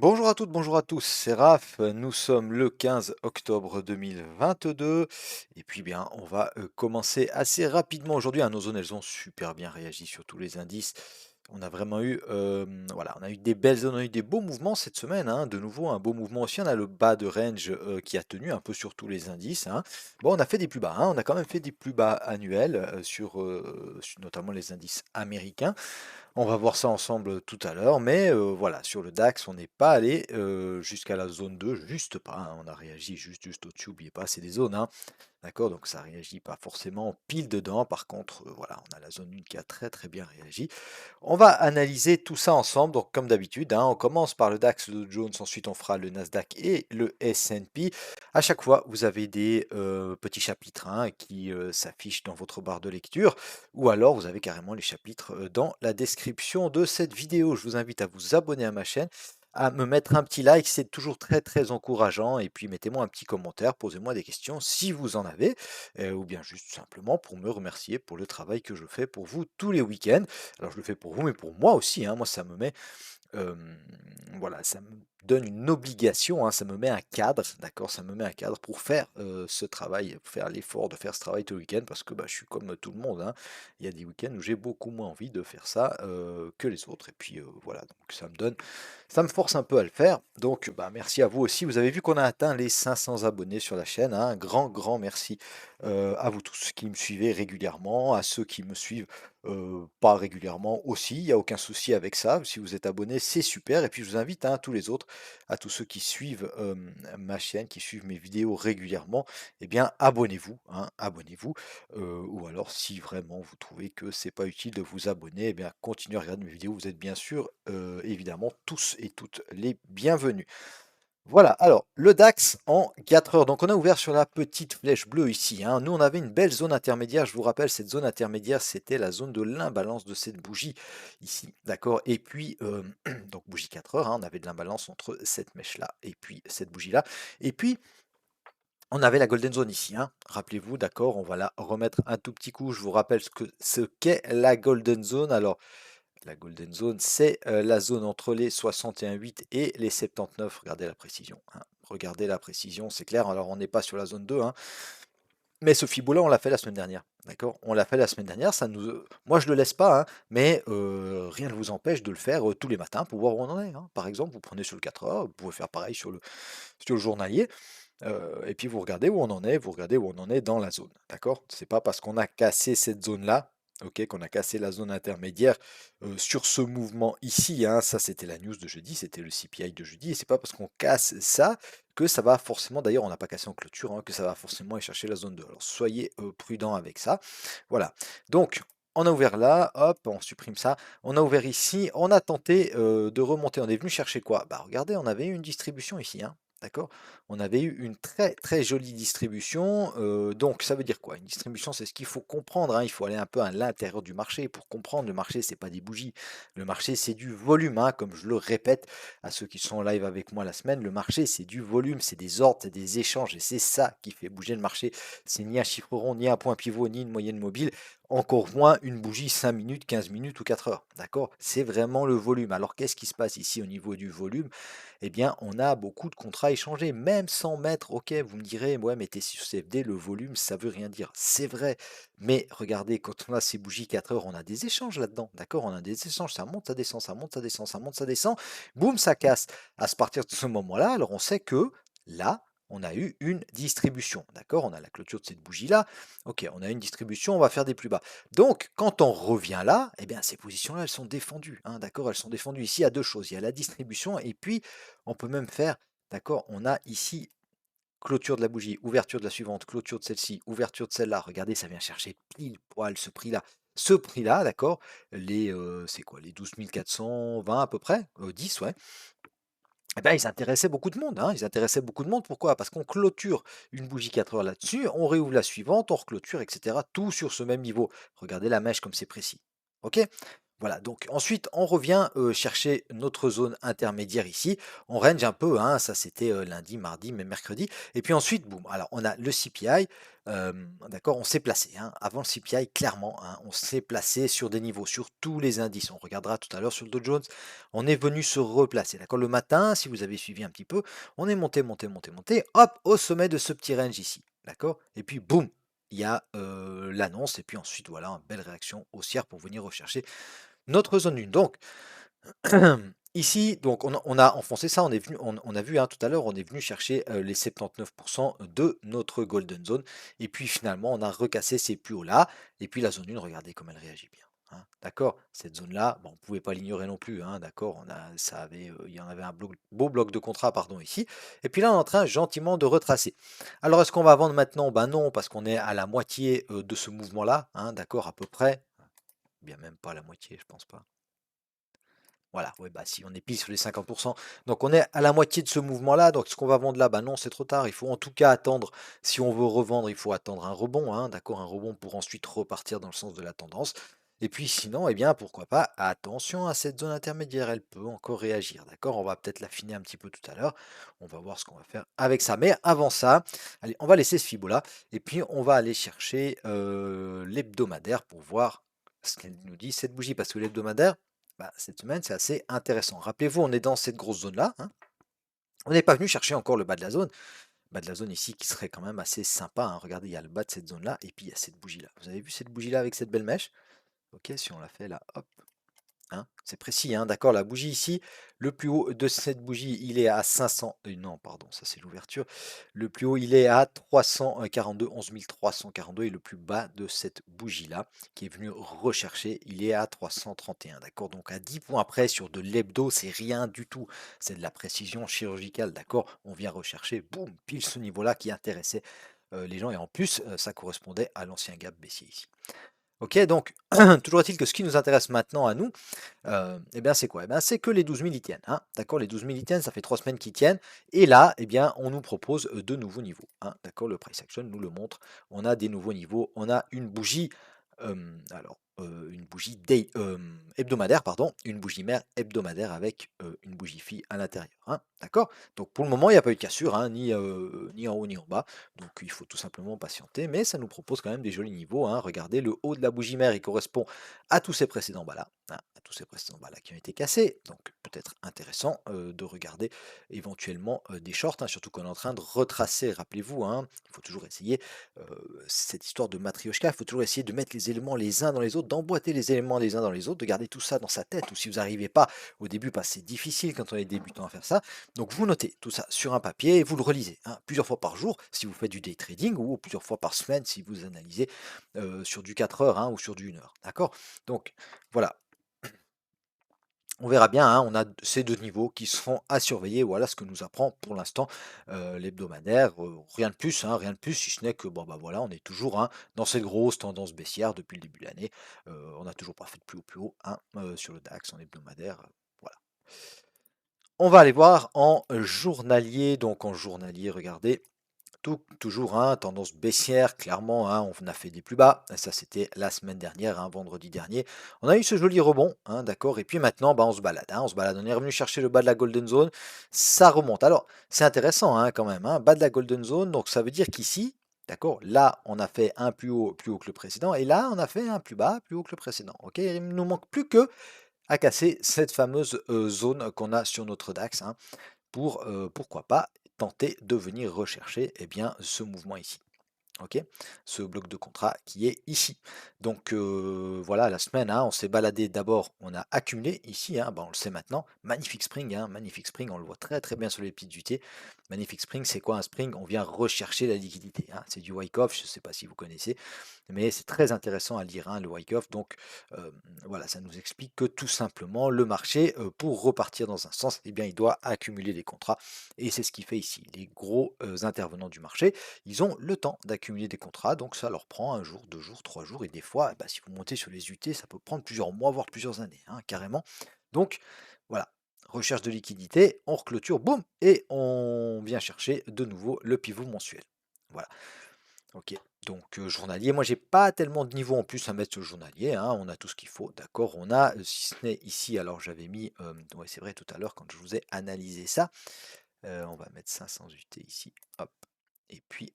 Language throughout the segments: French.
Bonjour à toutes, bonjour à tous, c'est Raph. Nous sommes le 15 octobre 2022 et puis bien on va commencer assez rapidement aujourd'hui, hein. Nos zones elles ont super bien réagi sur tous les indices. On a vraiment eu, voilà, on a eu des belles zones, on a eu des beaux mouvements cette semaine, hein. De nouveau un beau mouvement aussi. On a le bas de range qui a tenu un peu sur tous les indices, hein. Bon, on a fait des plus bas, hein. On a quand même fait des plus bas annuels sur notamment les indices américains. On va voir ça ensemble tout à l'heure, mais voilà, sur le DAX, on n'est pas allé jusqu'à la zone 2, juste pas, hein. On a réagi juste au-dessus, n'oubliez pas, c'est des zones, hein. D'accord, donc ça réagit pas forcément pile dedans. Par contre, voilà, on a la zone 1 qui a très bien réagi. On va analyser tout ça ensemble. Donc, comme d'habitude, hein, on commence par le DAX, le Dow Jones, ensuite on fera le Nasdaq et le S&P. À chaque fois, vous avez des petits chapitres, hein, qui s'affichent dans votre barre de lecture, ou alors vous avez carrément les chapitres dans la description de cette vidéo. Je vous invite à vous abonner à ma chaîne, à me mettre un petit like, c'est toujours très encourageant. Et puis mettez-moi un petit commentaire, posez-moi des questions si vous en avez, ou bien juste simplement pour me remercier pour le travail que je fais pour vous tous les week-ends. Alors je le fais pour vous, mais pour moi aussi, hein. Moi, ça me met voilà, ça me donne une obligation, hein, ça me met un cadre, d'accord? Ça me met un cadre pour faire, ce travail, pour faire l'effort de faire ce travail tout le week-end parce que, bah, je suis comme tout le monde, hein. Il y a des week-ends où j'ai beaucoup moins envie de faire ça, que les autres et puis, voilà, donc ça me force un peu à le faire. Donc, bah, merci à vous aussi. Vous avez vu qu'on a atteint les 500 abonnés sur la chaîne, hein. Un grand merci, à vous tous qui me suivez régulièrement, à ceux qui me suivent pas régulièrement aussi, il y a aucun souci avec ça. Si vous êtes abonné, c'est super et puis je vous invite, hein, tous les autres, à tous ceux qui suivent, ma chaîne, qui suivent mes vidéos régulièrement, eh bien abonnez-vous, hein, abonnez-vous, ou alors si vraiment vous trouvez que c'est pas utile de vous abonner, eh bien continuez à regarder mes vidéos. Vous êtes bien sûr, évidemment tous et toutes les bienvenus. Voilà, alors le DAX en 4 heures. Donc on a ouvert sur la petite flèche bleue ici, hein. Nous, on avait une belle zone intermédiaire. Je vous rappelle, cette zone intermédiaire, c'était la zone de l'imbalance de cette bougie ici. D'accord? Et puis, donc bougie 4 heures, hein, on avait de l'imbalance entre cette mèche-là et puis cette bougie-là. Et puis, on avait la golden zone ici, hein. Rappelez-vous, d'accord? On va la remettre un tout petit coup. Je vous rappelle ce qu'est la golden zone. Alors, la golden zone, c'est la zone entre les 61,8 et les 79. Regardez la précision, hein. Regardez la précision, c'est clair. Alors, on n'est pas sur la zone 2, hein, mais ce Fibo-là, on l'a fait la semaine dernière. D'accord? On l'a fait la semaine dernière. Moi, je ne le laisse pas, hein, mais rien ne vous empêche de le faire tous les matins pour voir où on en est, hein. Par exemple, vous prenez sur le 4 heures, vous pouvez faire pareil sur le journalier, et puis vous regardez où on en est, vous regardez où on en est dans la zone. D'accord? C'est pas parce qu'on a cassé cette zone-là, ok, qu'on a cassé la zone intermédiaire sur ce mouvement ici, hein. Ça, c'était la news de jeudi, c'était le CPI de jeudi, et c'est pas parce qu'on casse ça que ça va forcément, d'ailleurs, on n'a pas cassé en clôture, hein, que ça va forcément aller chercher la zone 2. Alors soyez prudents avec ça. Voilà. Donc, on a ouvert là, hop, on supprime ça. On a ouvert ici, on a tenté de remonter. On est venu chercher quoi? Bah regardez, on avait eu une distribution ici, hein. D'accord? On avait eu une très jolie distribution. Donc ça veut dire quoi? Une distribution, c'est ce qu'il faut comprendre, hein. Il faut aller un peu à l'intérieur du marché pour comprendre. Le marché, c'est pas des bougies. Le marché, c'est du volume, hein, comme je le répète à ceux qui sont en live avec moi la semaine. Le marché, c'est du volume, c'est des ordres, c'est des échanges, et c'est ça qui fait bouger le marché. C'est ni un chiffre rond, ni un point pivot, ni une moyenne mobile, encore moins une bougie 5 minutes, 15 minutes ou 4 heures. D'accord? C'est vraiment le volume. Alors qu'est-ce qui se passe ici au niveau du volume? Eh bien, on a beaucoup de contrats échangés, même sans mettre, ok, vous me direz, ouais, mais t'es sur CFD, le volume, ça veut rien dire. C'est vrai, mais regardez, quand on a ces bougies 4 heures, on a des échanges là-dedans, d'accord? On a des échanges, ça monte, ça descend, ça monte, ça descend, ça monte, ça descend, boum, ça casse. À partir de ce moment-là, alors on sait que là, on a eu une distribution, d'accord? On a la clôture de cette bougie-là, ok, on a une distribution, on va faire des plus bas. Donc, quand on revient là, eh bien, ces positions-là, elles sont défendues, hein, d'accord? Elles sont défendues ici à deux choses. Il y a la distribution et puis on peut même faire, d'accord, on a ici clôture de la bougie, ouverture de la suivante, clôture de celle-ci, ouverture de celle-là. Regardez, ça vient chercher pile poil ce prix-là. Ce prix-là, d'accord, c'est quoi, les 12 420 à peu près, 10, ouais. Eh ben, ils intéressaient beaucoup de monde, hein. Ils intéressaient beaucoup de monde. Pourquoi? Parce qu'on clôture une bougie 4 heures là-dessus, on réouvre la suivante, on reclôture, etc. Tout sur ce même niveau. Regardez la mèche comme c'est précis. OK? Voilà, donc ensuite on revient, chercher notre zone intermédiaire ici. On range un peu, hein, ça c'était, lundi, mardi, même mercredi et puis ensuite, boum, alors on a le CPI, d'accord, on s'est placé, hein. Avant le CPI, clairement, hein, on s'est placé sur des niveaux, sur tous les indices. On regardera tout à l'heure sur le Dow Jones, on est venu se replacer, d'accord? Le matin, si vous avez suivi un petit peu, on est monté, monté, monté, monté, hop, au sommet de ce petit range ici, d'accord? Et puis boum, il y a, l'annonce et puis ensuite, voilà, une belle réaction haussière pour venir rechercher notre zone 1. Donc, ici, donc on a enfoncé ça, on a vu hein, tout à l'heure, on est venu chercher les 79% de notre golden zone. Et puis finalement, on a recassé ces plus hauts là. Et puis la zone 1, regardez comme elle réagit bien, hein. D'accord? Cette zone-là, bon, on ne pouvait pas l'ignorer non plus, hein, d'accord? Il y en avait un beau bloc de contrat, pardon, ici. Et puis là, on est en train gentiment de retracer. Alors, est-ce qu'on va vendre maintenant? Ben non, parce qu'on est à la moitié de ce mouvement-là, hein, d'accord, à peu près. Bien même pas la moitié, je pense pas. Voilà, ouais, bah, si on est pile sur les 50%. Donc on est à la moitié de ce mouvement-là. Donc est-ce qu'on va vendre là? Bah non, c'est trop tard. Il faut en tout cas attendre. Si on veut revendre, il faut attendre un rebond, hein, d'accord, un rebond pour ensuite repartir dans le sens de la tendance. Et puis sinon, eh bien, pourquoi pas, attention à cette zone intermédiaire, elle peut encore réagir, d'accord? On va peut-être l'affiner un petit peu tout à l'heure. On va voir ce qu'on va faire avec ça. Mais avant ça, allez, on va laisser ce Fibo-là. Et puis on va aller chercher l'hebdomadaire pour voir ce qu'elle nous dit, cette bougie. Parce que l'hebdomadaire, bah, cette semaine, c'est assez intéressant. Rappelez-vous, on est dans cette grosse zone-là, hein. On n'est pas venu chercher encore le bas de la zone. Le bas de la zone ici qui serait quand même assez sympa, hein. Regardez, il y a le bas de cette zone-là et puis il y a cette bougie-là. Vous avez vu cette bougie-là avec cette belle mèche? Ok, si on la fait là, hop, hein, c'est précis, hein, d'accord, la bougie ici, le plus haut de cette bougie, il est à 500, non, pardon, ça c'est l'ouverture. Le plus haut, il est à 342, 11 342 et le plus bas de cette bougie-là, qui est venu rechercher, il est à 331, d'accord? Donc à 10 points près sur de l'hebdo, c'est rien du tout. C'est de la précision chirurgicale, d'accord? On vient rechercher, boum, pile ce niveau-là qui intéressait les gens et en plus, ça correspondait à l'ancien gap baissier ici. Ok, donc toujours est-il que ce qui nous intéresse maintenant à nous, eh bien, c'est quoi? Eh bien, c'est que les 12 000 y tiennent, hein. D'accord? Les 12 000 y tiennent, ça fait 3 semaines qu'ils tiennent. Et là, eh bien, on nous propose de nouveaux niveaux, hein. D'accord? Le price action nous le montre. On a des nouveaux niveaux. On a une bougie, une bougie hebdomadaire, pardon, une bougie mère hebdomadaire avec une bougie fille à l'intérieur, hein. D'accord? Donc pour le moment, il n'y a pas eu de cassure, hein, ni en haut ni en bas. Donc il faut tout simplement patienter. Mais ça nous propose quand même des jolis niveaux, hein. Regardez, le haut de la bougie mère, il correspond à tous ces précédents bas là, hein, à tous ces précédents bas là qui ont été cassés. Donc peut-être intéressant de regarder éventuellement des shorts, hein, surtout qu'on est en train de retracer. Rappelez-vous, hein, il faut toujours essayer cette histoire de matrioshka, il faut toujours essayer de mettre les éléments les uns dans les autres, d'emboîter les éléments les uns dans les autres, de garder tout ça dans sa tête. Ou si vous n'arrivez pas au début, parce que c'est difficile quand on est débutant à faire ça. Donc vous notez tout ça sur un papier et vous le relisez, hein, plusieurs fois par jour si vous faites du day trading ou plusieurs fois par semaine si vous analysez sur du 4 heures, hein, ou sur du 1 heure. D'accord? Donc voilà, on verra bien, hein, on a ces deux niveaux qui seront à surveiller. Voilà ce que nous apprend pour l'instant l'hebdomadaire. Rien de plus, hein, rien de plus, si ce n'est que bon, bah, voilà, on est toujours, hein, dans cette grosse tendance baissière depuis le début de l'année. On n'a toujours pas fait de plus haut, hein, sur le DAX en hebdomadaire. Voilà. On va aller voir en journalier. Donc en journalier, regardez, toujours, hein, tendance baissière, clairement, hein, on a fait des plus bas. Ça, c'était la semaine dernière, hein, vendredi dernier. On a eu ce joli rebond, hein, d'accord. Et puis maintenant, bah, on se balade, hein, on se balade. On est revenu chercher le bas de la Golden Zone. Ça remonte. Alors, c'est intéressant, hein, quand même, hein, bas de la Golden Zone. Donc, ça veut dire qu'ici, d'accord, là, on a fait un plus haut que le précédent. Et là, on a fait un plus bas, plus haut que le précédent. Ok, il ne nous manque plus que à casser cette fameuse zone qu'on a sur notre DAX, hein, pour, pourquoi pas, tenter de venir rechercher, eh bien, ce mouvement ici. OK? Ce bloc de contrat qui est ici. Donc voilà, la semaine, hein, on s'est baladé d'abord, on a accumulé ici, hein, bah, on le sait maintenant. Magnifique spring, hein, magnifique spring, on le voit très très bien sur les petites UT. Magnifique spring, c'est quoi un spring? On vient rechercher la liquidité, hein. C'est du Wyckoff, je ne sais pas si vous connaissez, mais c'est très intéressant à lire, hein, le Wyckoff. Donc voilà, ça nous explique que tout simplement, le marché, pour repartir dans un sens, eh bien, il doit accumuler les contrats. Et c'est ce qu'il fait ici. Les gros intervenants du marché, ils ont le temps d'accumuler des contrats, donc ça leur prend un jour, 2 jours, 3 jours, et des fois, bah, si vous montez sur les UT, ça peut prendre plusieurs mois, voire plusieurs années, hein, carrément. Donc voilà, recherche de liquidité, on reclôture, boum, et on vient chercher de nouveau le pivot mensuel. Voilà, ok. Donc journalier, moi j'ai pas tellement de niveau en plus à mettre sur le journalier, hein, on a tout ce qu'il faut, d'accord? On a, si ce n'est ici, alors j'avais mis, ouais c'est vrai tout à l'heure quand je vous ai analysé ça, on va mettre 500 UT ici, hop et puis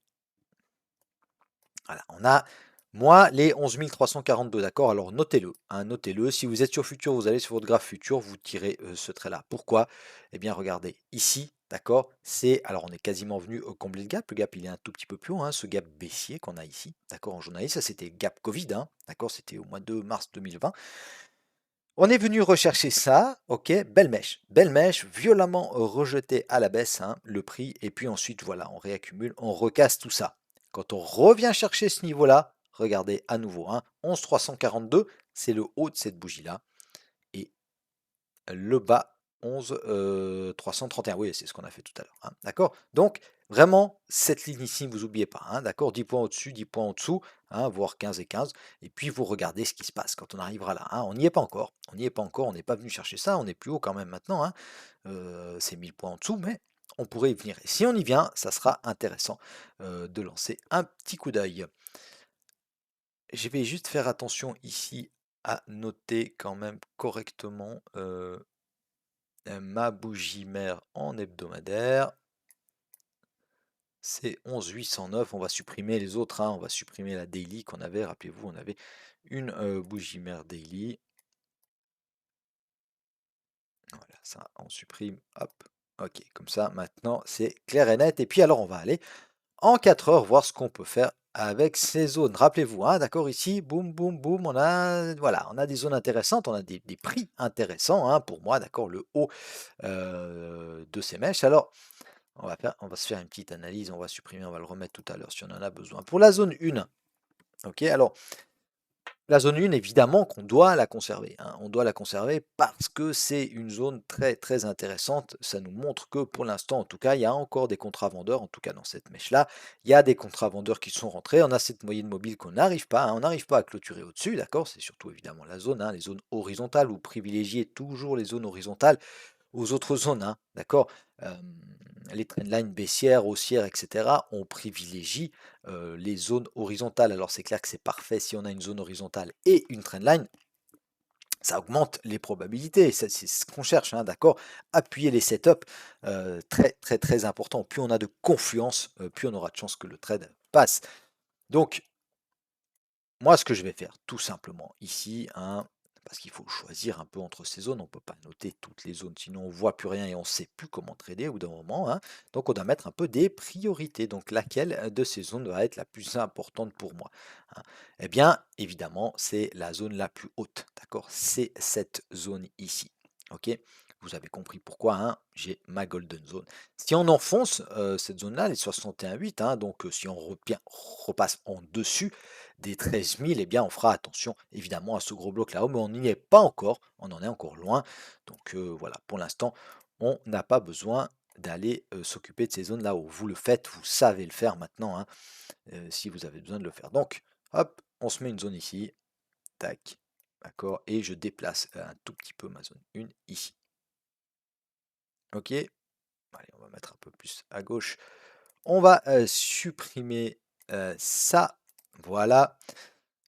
voilà, on a, moi, les 11 342, d'accord? Alors notez-le, hein, notez-le. Si vous êtes sur Futur, vous allez sur votre graphe Futur, vous tirez ce trait-là. Pourquoi? Eh bien, regardez, ici, d'accord? C'est, alors on est quasiment venu combler le gap. Le gap, il est un tout petit peu plus haut, hein, ce gap baissier qu'on a ici, d'accord? En journaliste, ça c'était gap Covid, hein, d'accord? C'était au mois de mars 2020. On est venu rechercher ça, ok, belle mèche, violemment rejetée à la baisse, hein, le prix, et puis ensuite, voilà, on réaccumule, on recasse tout ça. Quand on revient chercher ce niveau-là, regardez à nouveau, hein, 11 342, c'est le haut de cette bougie-là, et le bas 11 331. Oui, c'est ce qu'on a fait tout à l'heure, hein, d'accord? Donc, vraiment, cette ligne ici, vous n'oubliez pas, hein, d'accord? 10 points au-dessus, 10 points en dessous, hein, voire 15 et 15. Et puis, vous regardez ce qui se passe quand on arrivera là, hein. On n'y est pas encore. On n'y est pas encore. On n'est pas venu chercher ça. On est plus haut quand même maintenant, hein. C'est 1000 points en dessous, mais on pourrait y venir. Et si on y vient, ça sera intéressant de lancer un petit coup d'œil. Je vais juste faire attention ici à noter quand même correctement ma bougie mère en hebdomadaire, c'est 11 809. On va supprimer les autres, hein, on va supprimer la daily qu'on avait. Rappelez-vous, on avait une bougie mère daily. Voilà, ça, on supprime. Hop. Ok, comme ça, maintenant, c'est clair et net. Et puis, alors, on va aller en 4 heures voir ce qu'on peut faire avec ces zones. Rappelez-vous, hein, d'accord, ici, boum, boum, boum, on a, voilà, on a des zones intéressantes, on a des prix intéressants, hein, pour moi, d'accord, le haut de ces mèches. Alors, on va se faire une petite analyse, on va supprimer, on va le remettre tout à l'heure si on en a besoin. Pour la zone 1, ok, alors la zone 1, évidemment qu'on doit la conserver, hein. On doit la conserver parce que c'est une zone très très intéressante. Ça nous montre que pour l'instant, en tout cas, il y a encore des contravendeurs, en tout cas dans cette mèche-là, il y a des contravendeurs qui sont rentrés. On a cette moyenne mobile qu'on n'arrive pas, hein, on n'arrive pas à clôturer au-dessus, d'accord? C'est surtout évidemment la zone, hein, les zones horizontales. Vous privilégiez toujours les zones horizontales aux autres zones, hein, d'accord? Les trendlines baissières, haussières, etc., on privilégie les zones horizontales. Alors c'est clair que c'est parfait si on a une zone horizontale et une trendline, ça augmente les probabilités, c'est ce qu'on cherche, hein, d'accord? Appuyer les setups, très très très important. Plus on a de confiance, plus on aura de chances que le trade passe. Donc moi, ce que je vais faire, tout simplement, ici, hein, parce qu'il faut choisir un peu entre ces zones, on ne peut pas noter toutes les zones, sinon on ne voit plus rien et on ne sait plus comment trader au bout d'un moment, hein. Donc on doit mettre un peu des priorités. Donc laquelle de ces zones va être la plus importante pour moi, hein? Eh bien, évidemment, c'est la zone la plus haute, d'accord? C'est cette zone ici, ok? Vous avez compris pourquoi, hein, j'ai ma golden zone. Si on enfonce cette zone-là, les 61,8, hein, donc si on repasse en dessus, des 13 000, eh bien, on fera attention évidemment à ce gros bloc là-haut, mais on n'y est pas encore, on en est encore loin. Donc voilà, pour l'instant, on n'a pas besoin d'aller s'occuper de ces zones là-haut. Vous le faites, vous savez le faire maintenant, hein, si vous avez besoin de le faire. Donc, hop, on se met une zone ici, tac, d'accord, et je déplace un tout petit peu ma zone 1 ici. Ok, allez, on va mettre un peu plus à gauche. On va supprimer ça, voilà.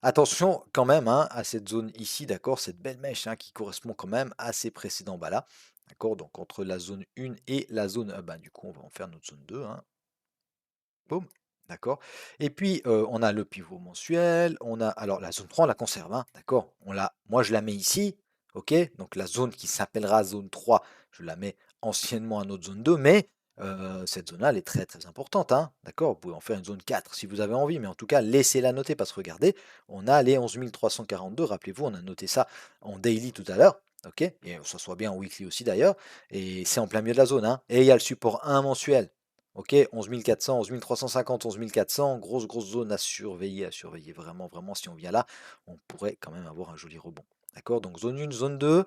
Attention quand même, hein, à cette zone ici, d'accord, cette belle mèche, hein, qui correspond quand même à ces précédents bas là, d'accord, donc entre la zone 1 et la zone, bah, du coup on va en faire notre zone 2, hein, boum, d'accord, et puis on a le pivot mensuel, on a, alors la zone 3 on la conserve, hein, d'accord, moi je la mets ici, ok, donc la zone qui s'appellera zone 3, je la mets anciennement à notre zone 2, mais cette zone-là, elle est très très importante, hein, d'accord? Vous pouvez en faire une zone 4 si vous avez envie, mais en tout cas, laissez-la noter parce que regardez, on a les 11 342, rappelez-vous, on a noté ça en daily tout à l'heure, ok? Et ça soit bien en weekly aussi d'ailleurs, et c'est en plein milieu de la zone, hein. Et il y a le support 1 mensuel, ok? 11 400, 11 350, 11 400, grosse zone à surveiller vraiment, vraiment, si on vient là, on pourrait quand même avoir un joli rebond, d'accord? Donc zone 1, zone 2.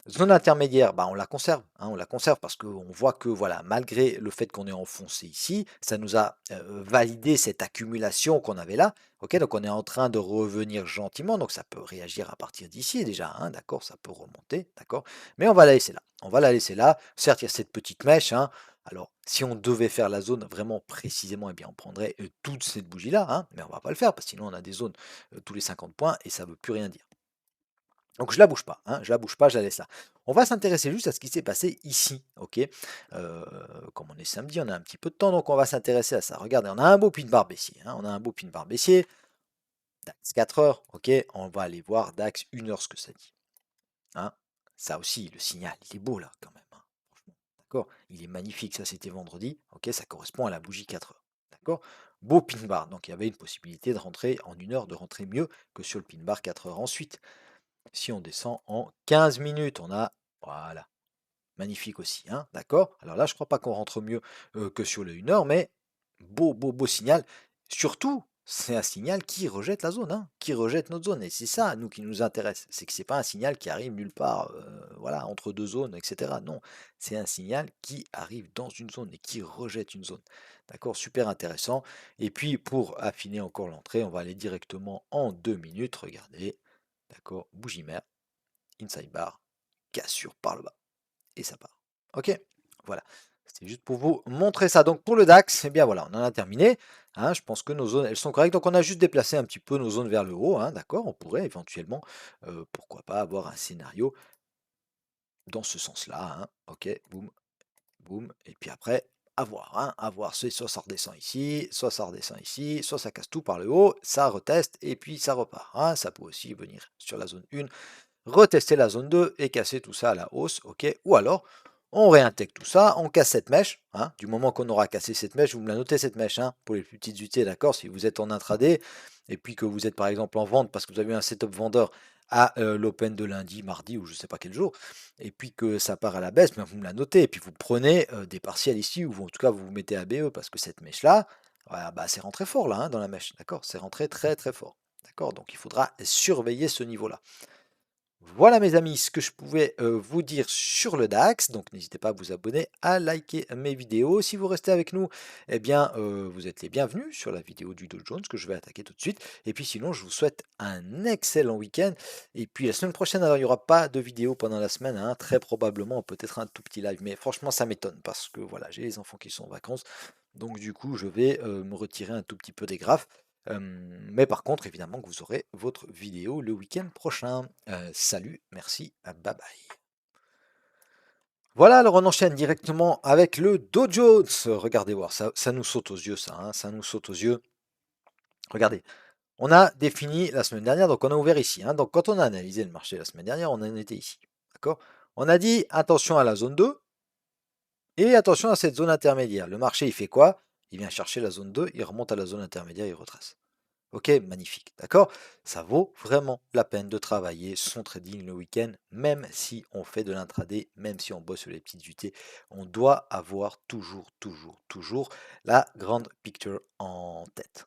Zone intermédiaire, bah, on la conserve, hein, on la conserve parce qu'on voit que voilà, malgré le fait qu'on est enfoncé ici, ça nous a validé cette accumulation qu'on avait là. Ok, donc on est en train de revenir gentiment, donc ça peut réagir à partir d'ici déjà, hein, d'accord, ça peut remonter, d'accord, mais on va la laisser là. On va la laisser là. Certes, il y a cette petite mèche, hein, alors Si on devait faire la zone vraiment précisément, eh bien on prendrait toute cette bougie-là, hein, mais on va pas le faire parce que sinon on a des zones tous les 50 points et ça veut plus rien dire. Donc je la bouge pas, hein, je la bouge pas, je la laisse là. On va s'intéresser juste à ce qui s'est passé ici, ok? Comme on est samedi, on a un petit peu de temps, donc on va s'intéresser à ça. Regardez, on a un beau pin bar baissier, hein, on a un beau pin bar baissier, DAX 4 heures, ok? On va aller voir DAX 1 heure ce que ça dit. Hein. Ça aussi, le signal, il est beau là quand même, hein, franchement. D'accord? Il est magnifique, ça c'était vendredi, ok? Ça correspond à la bougie 4 heures. D'accord? Beau pin bar, donc il y avait une possibilité de rentrer en 1 heure, de rentrer mieux que sur le pin bar 4 heures. Ensuite, si on descend en 15 minutes, on a, voilà, magnifique aussi, hein, d'accord? Alors là, je ne crois pas qu'on rentre mieux que sur le 1 heure, mais beau signal. Surtout, c'est un signal qui rejette la zone, hein, qui rejette notre zone. Et c'est ça, nous, qui nous intéresse. C'est que c'est pas un signal qui arrive nulle part, voilà, entre deux zones, etc. Non, c'est un signal qui arrive dans une zone et qui rejette une zone. D'accord? Super intéressant. Et puis, pour affiner encore l'entrée, on va aller directement en 2 minutes. Regardez, d'accord? Bougie mère, inside bar, cassure par le bas et ça part. Ok, voilà. C'est juste pour vous montrer ça. Donc pour le DAX, eh bien voilà, on en a terminé. Hein, je pense que nos zones, elles sont correctes. Donc on a juste déplacé un petit peu nos zones vers le haut. Hein, d'accord, on pourrait éventuellement, pourquoi pas, avoir un scénario dans ce sens-là. Hein. Ok, boum, boum. Et puis après, à voir. Hein, à voir. Soit ça redescend ici, soit ça redescend ici, soit ça casse tout par le haut, ça reteste et puis ça repart. Hein. Ça peut aussi venir sur la zone 1, retester la zone 2 et casser tout ça à la hausse, ok? Ou alors, on réintègre tout ça, on casse cette mèche, hein, du moment qu'on aura cassé cette mèche, vous me la notez cette mèche, hein, pour les plus petites unités, d'accord? Si vous êtes en intraday, et puis que vous êtes par exemple en vente parce que vous avez eu un setup vendeur à l'open de lundi, mardi ou je ne sais pas quel jour, et puis que ça part à la baisse, ben vous me la notez, et puis vous prenez des partiels ici, ou en tout cas vous vous mettez à BE, parce que cette mèche-là, voilà, bah, c'est rentré fort là, hein, dans la mèche, d'accord? C'est rentré très fort, d'accord? Donc il faudra surveiller ce niveau-là. Voilà mes amis, ce que je pouvais vous dire sur le DAX. Donc n'hésitez pas à vous abonner, à liker mes vidéos. Si vous restez avec nous, eh bien vous êtes les bienvenus sur la vidéo du Dow Jones que je vais attaquer tout de suite. Et puis sinon, je vous souhaite un excellent week-end. Et puis la semaine prochaine, alors il n'y aura pas de vidéo pendant la semaine, hein, très probablement, peut-être un tout petit live. Mais franchement, ça m'étonne parce que voilà, j'ai les enfants qui sont en vacances. Donc du coup, je vais me retirer un tout petit peu des graphes. Mais par contre, évidemment que vous aurez votre vidéo le week-end prochain. Salut, merci, bye bye. Voilà, alors on enchaîne directement avec le Dow Jones. Regardez voir, ça nous saute aux yeux, ça, hein, ça nous saute aux yeux. Regardez, on a défini la semaine dernière, donc on a ouvert ici. Hein, donc quand on a analysé le marché la semaine dernière, on en était ici. D'accord? On a dit attention à la zone 2 et attention à cette zone intermédiaire. Le marché, il fait quoi? Il vient chercher la zone 2, il remonte à la zone intermédiaire, il retrace. Ok, magnifique, d'accord? Ça vaut vraiment la peine de travailler son trading le week-end, même si on fait de l'intraday, même si on bosse sur les petites UT. On doit avoir toujours la grande picture en tête.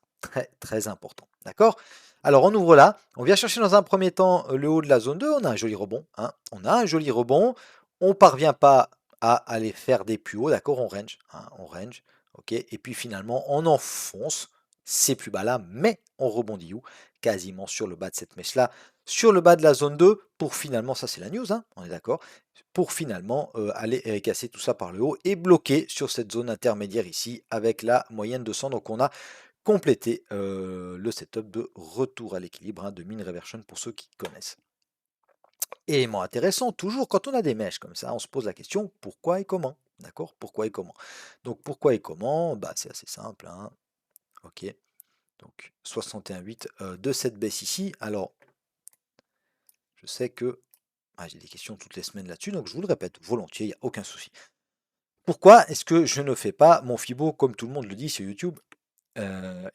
Très important, d'accord? Alors on ouvre là, on vient chercher dans un premier temps le haut de la zone 2, on a un joli rebond, hein, on a un joli rebond, on ne parvient pas à aller faire des plus hauts, d'accord? On range, ok? Et puis finalement on enfonce c'est plus bas là, mais on rebondit où? Quasiment sur le bas de cette mèche-là, sur le bas de la zone 2, pour finalement, ça c'est la news, hein, on est d'accord, pour finalement aller casser tout ça par le haut et bloquer sur cette zone intermédiaire ici avec la moyenne de 100. Donc on a complété le setup de retour à l'équilibre, hein, de mean reversion pour ceux qui connaissent. Élément intéressant, toujours quand on a des mèches comme ça, on se pose la question pourquoi et comment? D'accord? Pourquoi et comment? Donc pourquoi et comment? Bah, c'est assez simple, hein. Ok. Donc 61,8 de cette baisse ici. Alors, je sais que j'ai des questions toutes les semaines là-dessus, donc je vous le répète volontiers, il n'y a aucun souci. Pourquoi est-ce que je ne fais pas mon Fibo comme tout le monde le dit sur YouTube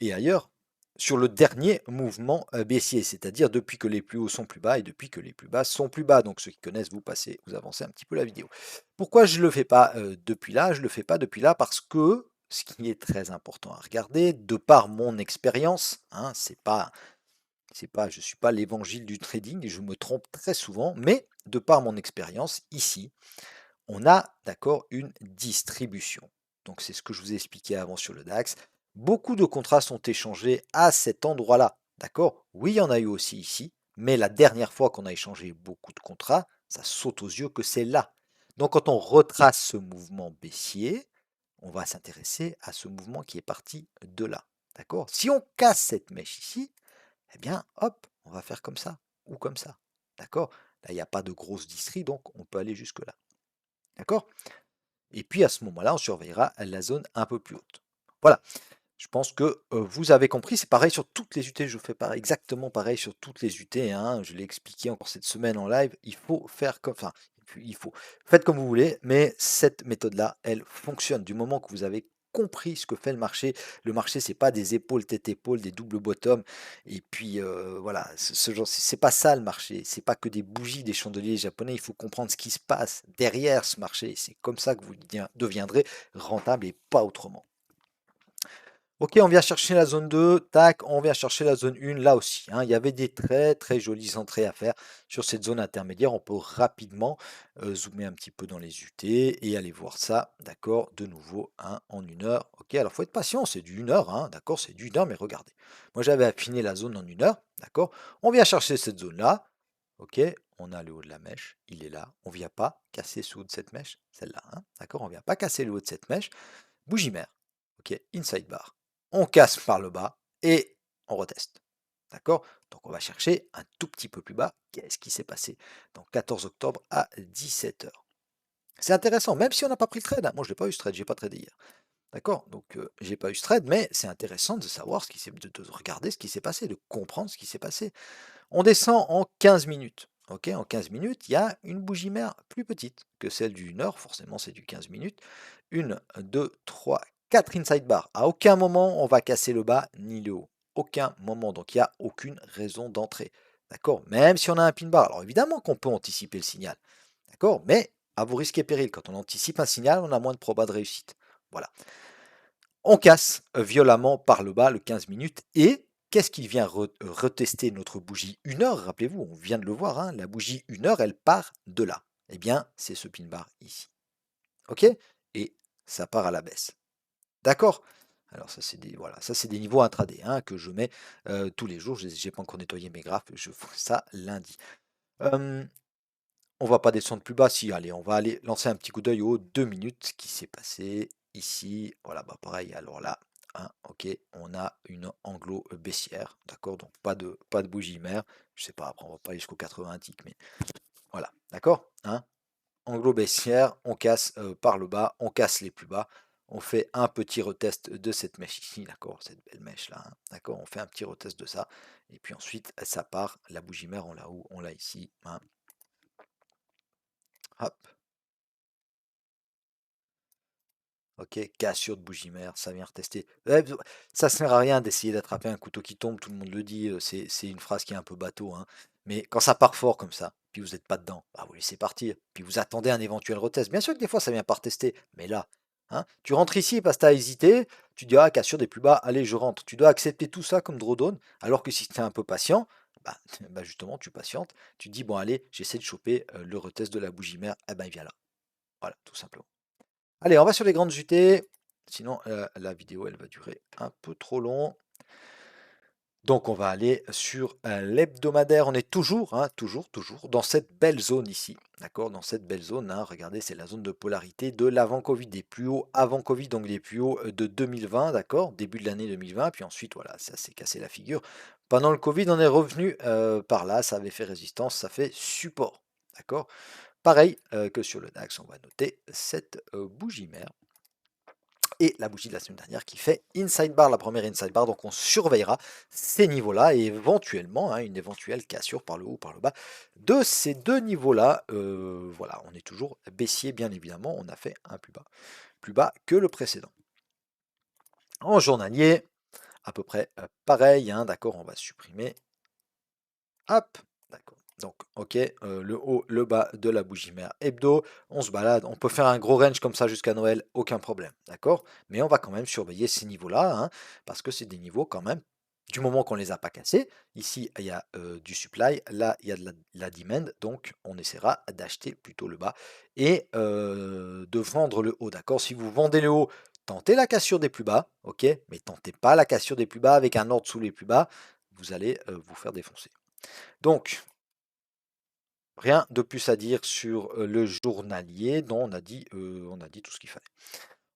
et ailleurs sur le dernier mouvement baissier, c'est-à-dire depuis que les plus hauts sont plus bas et depuis que les plus bas sont plus bas. Donc ceux qui connaissent, vous passez, vous avancez un petit peu la vidéo. Pourquoi je ne le fais pas depuis là? Je ne le fais pas depuis là parce que ce qui est très important à regarder, de par mon expérience, hein, je ne suis pas l'évangile du trading et je me trompe très souvent, mais de par mon expérience, ici, on a d'accord une distribution. Donc c'est ce que je vous ai expliqué avant sur le DAX. Beaucoup de contrats sont échangés à cet endroit-là. D'accord? Oui, il y en a eu aussi ici, mais la dernière fois qu'on a échangé beaucoup de contrats, ça saute aux yeux que c'est là. Donc quand on retrace ce mouvement baissier, on va s'intéresser à ce mouvement qui est parti de là. D'accord? Si on casse cette mèche ici, eh bien, hop, on va faire comme ça ou comme ça. D'accord? Là, il n'y a pas de grosse distrie, donc on peut aller jusque-là. D'accord? Et puis à ce moment-là, on surveillera la zone un peu plus haute. Voilà. Je pense que vous avez compris, c'est pareil sur toutes les UT, je fais pareil, exactement pareil sur toutes les UT, hein, je l'ai expliqué encore cette semaine en live, il faut faire comme, enfin, il faut, faites comme vous voulez, mais cette méthode-là, elle fonctionne du moment que vous avez compris ce que fait le marché. Le marché, c'est pas des épaules, tête-épaule, des doubles bottom, et puis voilà, ce genre, c'est pas ça le marché, c'est pas que des bougies, des chandeliers japonais, il faut comprendre ce qui se passe derrière ce marché, c'est comme ça que vous deviendrez rentable et pas autrement. Ok, on vient chercher la zone 2, tac, on vient chercher la zone 1, là aussi, hein. Il y avait des très très jolies entrées à faire sur cette zone intermédiaire. On peut rapidement zoomer un petit peu dans les UT et aller voir ça, d'accord, de nouveau, hein, en 1 heure. Ok, alors faut être patient, c'est du 1 heure, hein, d'accord, c'est du 1 heure, mais regardez. Moi j'avais affiné la zone en 1 heure, d'accord. On vient chercher cette zone-là, ok, on a le haut de la mèche, il est là. On vient pas casser ce haut de cette mèche, celle-là, hein, d'accord, on vient pas casser le haut de cette mèche. Bougie mère. Ok, inside bar. On casse par le bas et on reteste. D'accord? Donc on va chercher un tout petit peu plus bas. Qu'est-ce qui s'est passé? Donc 14 octobre à 17 h. C'est intéressant, même si on n'a pas pris le trade, hein. Moi je n'ai pas eu ce trade, j'ai pas tradé hier. D'accord? Donc j'ai pas eu ce trade, mais c'est intéressant de savoir ce qui s'est, de regarder ce qui s'est passé, de comprendre ce qui s'est passé. On descend en 15 minutes. Ok, en 15 minutes, il y a une bougie mère plus petite que celle du 1 heure, forcément c'est du 15 minutes. Une, deux, trois, quatre inside bar. À aucun moment on va casser le bas ni le haut. Aucun moment. Donc il n'y a aucune raison d'entrer. D'accord? Même si on a un pin bar. Alors évidemment qu'on peut anticiper le signal. D'accord? Mais à vos risques et périls. Quand on anticipe un signal, on a moins de proba de réussite. Voilà. On casse violemment par le bas le 15 minutes et qu'est-ce qui vient retester notre bougie 1 heure? Rappelez-vous, on vient de le voir, hein, la bougie 1 heure, elle part de là. Eh bien, c'est ce pin bar ici. OK? Et ça part à la baisse. D'accord? Alors ça c'est des, voilà, ça c'est des niveaux intraday, hein, que je mets tous les jours. Je n'ai pas encore nettoyé mes graphes, je fais ça lundi. On va pas descendre plus bas. Si, allez, on va aller lancer un petit coup d'œil aux 2 minutes. Ce qui s'est passé ici. Voilà, bah pareil. Alors là, hein, ok, on a une anglo baissière. D'accord, donc pas de bougie mère. Je sais pas, après on va pas aller jusqu'au 80 tick, mais voilà, d'accord, hein. Anglo baissière, on casse par le bas, on casse les plus bas. On fait un petit retest de cette mèche ici, d'accord, cette belle mèche là, hein, d'accord, on fait un petit retest de ça, et puis ensuite ça part, la bougie mère on l'a où? On l'a ici, hein. Hop. Ok, cassure de bougie mère, ça vient retester. Ouais, ça sert à rien d'essayer d'attraper un couteau qui tombe, tout le monde le dit, c'est une phrase qui est un peu bateau, hein. Mais quand ça part fort comme ça, puis vous n'êtes pas dedans, bah vous laissez partir, puis vous attendez un éventuel retest. Bien sûr que des fois ça vient pas retester, mais là, hein, tu rentres ici parce que tu as hésité, tu dis ah cassure des plus bas, allez je rentre. Tu dois accepter tout ça comme drawdown, alors que si tu es un peu patient, bah, bah justement tu patientes, tu te dis bon allez, j'essaie de choper le retest de la bougie mère, eh ben il vient là. Voilà, tout simplement. Allez, on va sur les grandes UT, sinon la vidéo elle va durer un peu trop long. Donc on va aller sur l'hebdomadaire, on est toujours, hein, toujours dans cette belle zone ici, d'accord? Dans cette belle zone, hein, regardez, c'est la zone de polarité de l'avant-Covid, des plus hauts avant Covid, donc des plus hauts de 2020, d'accord? Début de l'année 2020, puis ensuite, voilà, ça s'est cassé la figure. Pendant le Covid, on est revenu par là, ça avait fait résistance, ça fait support, d'accord? Pareil que sur le DAX, on va noter cette bougie mère et la bougie de la semaine dernière qui fait inside bar, la première inside bar. Donc on surveillera ces niveaux-là et éventuellement, hein, une éventuelle cassure par le haut ou par le bas de ces deux niveaux-là. Voilà, on est toujours baissier, bien évidemment. On a fait un plus bas que le précédent. En journalier, à peu près pareil, hein, d'accord, on va supprimer. Hop, d'accord. Donc, ok, le haut, le bas de la bougie mère hebdo, on se balade, on peut faire un gros range comme ça jusqu'à Noël, aucun problème, d'accord? Mais on va quand même surveiller ces niveaux-là, hein, parce que c'est des niveaux quand même, du moment qu'on ne les a pas cassés, ici il y a du supply, là il y a de la demand, donc on essaiera d'acheter plutôt le bas et de vendre le haut, d'accord? Si vous vendez le haut, tentez la cassure des plus bas, ok? Mais tentez pas la cassure des plus bas avec un ordre sous les plus bas, vous allez vous faire défoncer. Donc, rien de plus à dire sur le journalier. Non, on a dit tout ce qu'il fallait.